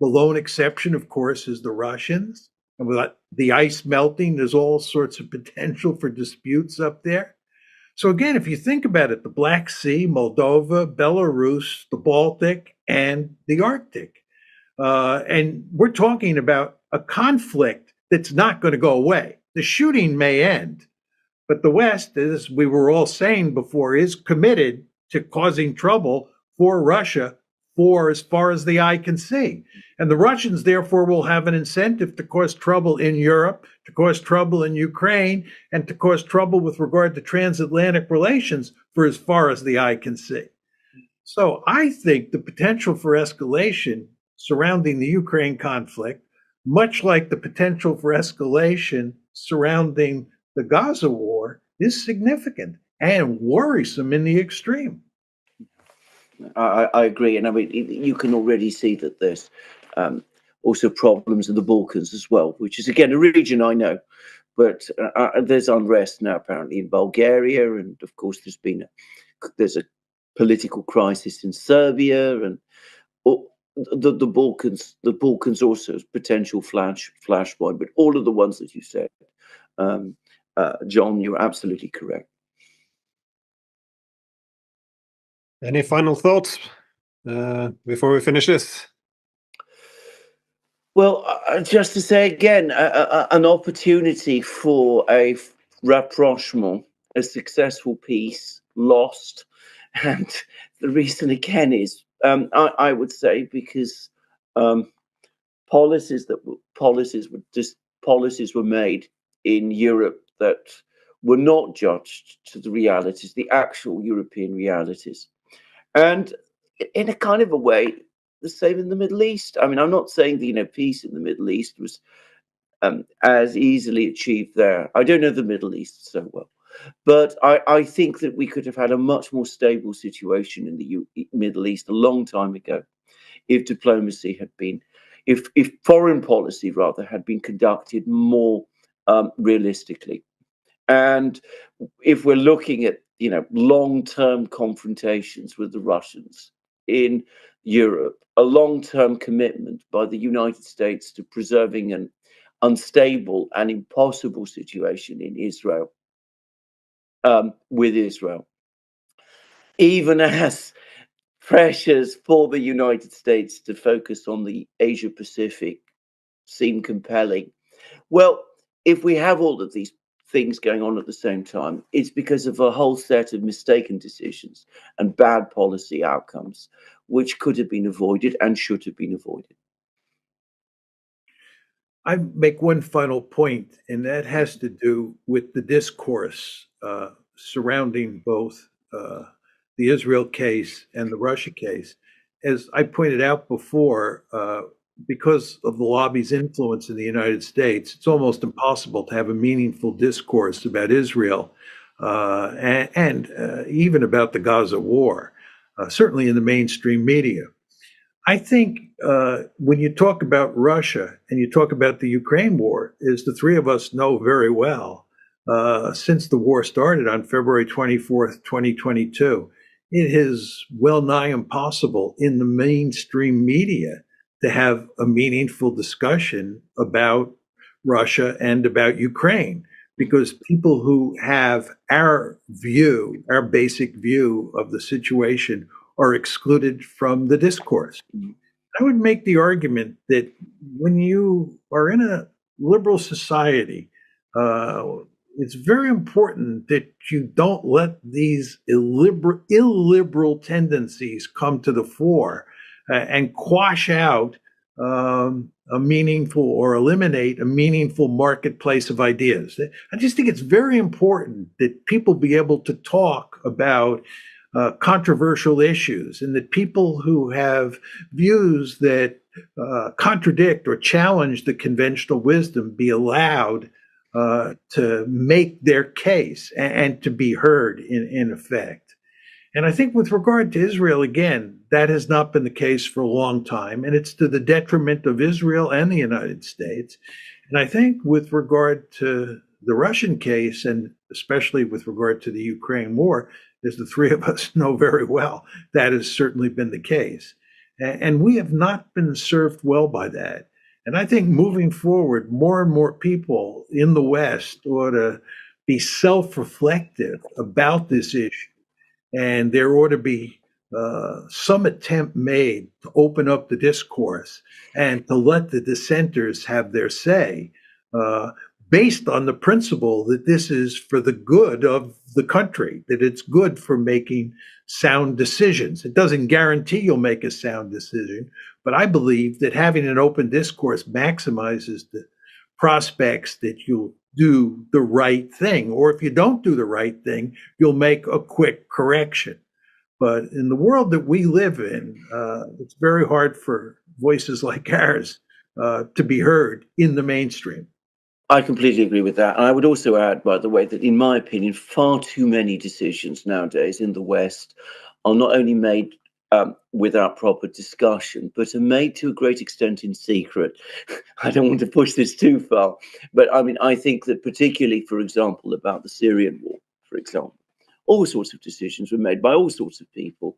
The lone exception, of course, is the Russians. And with the ice melting, there's all sorts of potential for disputes up there. So again, if you think about it, the Black Sea, Moldova, Belarus, the Baltic, and the Arctic. And we're talking about a conflict that's not going to go away. The shooting may end, but the West, as we were all saying before, is committed to causing trouble for Russia for as far as the eye can see. And the Russians, therefore, will have an incentive to cause trouble in Europe, to cause trouble in Ukraine, and to cause trouble with regard to transatlantic relations for as far as the eye can see. So I think the potential for escalation surrounding the Ukraine conflict, much like the potential for escalation surrounding the Gaza war, is significant and worrisome in the extreme. I agree, and I mean you can already see that there's also problems in the Balkans as well, which is again a region I know, but there's unrest now apparently in Bulgaria, and of course there's a political crisis in Serbia, and the Balkans also has potential flashpoint, but all of the ones that you said, John, you're absolutely correct. Any final thoughts before we finish this? Well, just to say again, an opportunity for a rapprochement, a successful peace, lost, and the reason again is I would say because policies were made in Europe that were not judged to the realities, the actual European realities. And in a kind of a way, the same in the Middle East. I mean, I'm not saying that, peace in the Middle East was as easily achieved there. I don't know the Middle East so well. But I think that we could have had a much more stable situation in the Middle East a long time ago if diplomacy had been, if foreign policy rather had been conducted more realistically. And if we're looking at, long-term confrontations with the Russians in Europe, a long-term commitment by the United States to preserving an unstable and impossible situation in Israel, with Israel, even as pressures for the United States to focus on the Asia Pacific seem compelling. Well, if we have all of these things going on at the same time, it's because of a whole set of mistaken decisions and bad policy outcomes, which could have been avoided and should have been avoided. I make one final point, and that has to do with the discourse surrounding both the Israel case and the Russia case. As I pointed out before, because of the lobby's influence in the United States, it's almost impossible to have a meaningful discourse about Israel and even about the Gaza war, certainly in the mainstream media. I think when you talk about Russia and you talk about the Ukraine war, as the three of us know very well, since the war started on February 24th, 2022, it is well nigh impossible in the mainstream media to have a meaningful discussion about Russia and about Ukraine, because people who have our view, our basic view of the situation, are excluded from the discourse. I would make the argument that when you are in a liberal society, uh, it's very important that you don't let these illiberal tendencies come to the fore and quash out a meaningful or eliminate a meaningful marketplace of ideas. I just think it's very important that people be able to talk about controversial issues, and that people who have views that contradict or challenge the conventional wisdom be allowed to make their case and to be heard in effect. And I think with regard to Israel, again, that has not been the case for a long time, and it's to the detriment of Israel and the United States. And I think with regard to the Russian case, and especially with regard to the Ukraine war, as the three of us know very well, that has certainly been the case. And we have not been served well by that. And I think moving forward, more and more people in the West ought to be self reflective about this issue. And there ought to be some attempt made to open up the discourse and to let the dissenters have their say, uh, based on the principle that this is for the good of the country, that it's good for making sound decisions. It doesn't guarantee you'll make a sound decision, but I believe that having an open discourse maximizes the prospects that you'll do the right thing. Or if you don't do the right thing, you'll make a quick correction. But in the world that we live in, it's very hard for voices like ours to be heard in the mainstream. I completely agree with that. And I would also add, by the way, that in my opinion, far too many decisions nowadays in the West are not only made without proper discussion, but are made to a great extent in secret. I don't want to push this too far, but I mean, I think that particularly, for example, about the Syrian war, for example, all sorts of decisions were made by all sorts of people.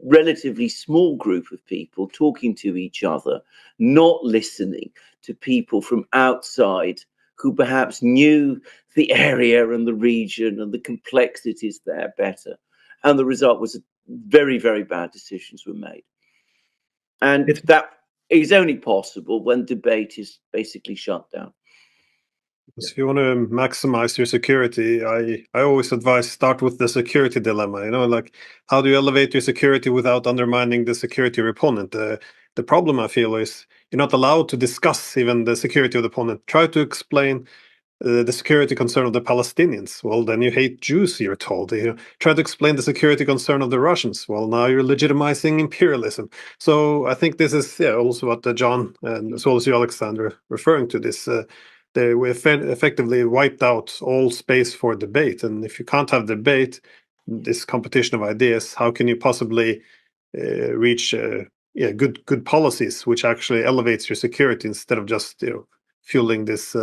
Relatively small group of people talking to each other, not listening to people from outside who perhaps knew the area and the region and the complexities there better. And the result was very, very bad decisions were made. And It's that is only possible when debate is basically shut down. Because if you want to maximize your security, I always advise start with the security dilemma. Like how do you elevate your security without undermining the security of your opponent? The problem I feel is you're not allowed to discuss even the security of the opponent. Try to explain the security concern of the Palestinians. Well, then you hate Jews, you're told. Try to explain the security concern of the Russians. Well, now you're legitimizing imperialism. So I think this is also what John and as well as you, Alexander, referring to this. We effectively wiped out all space for debate. And if you can't have debate, this competition of ideas, how can you possibly reach good policies which actually elevates your security instead of just fueling this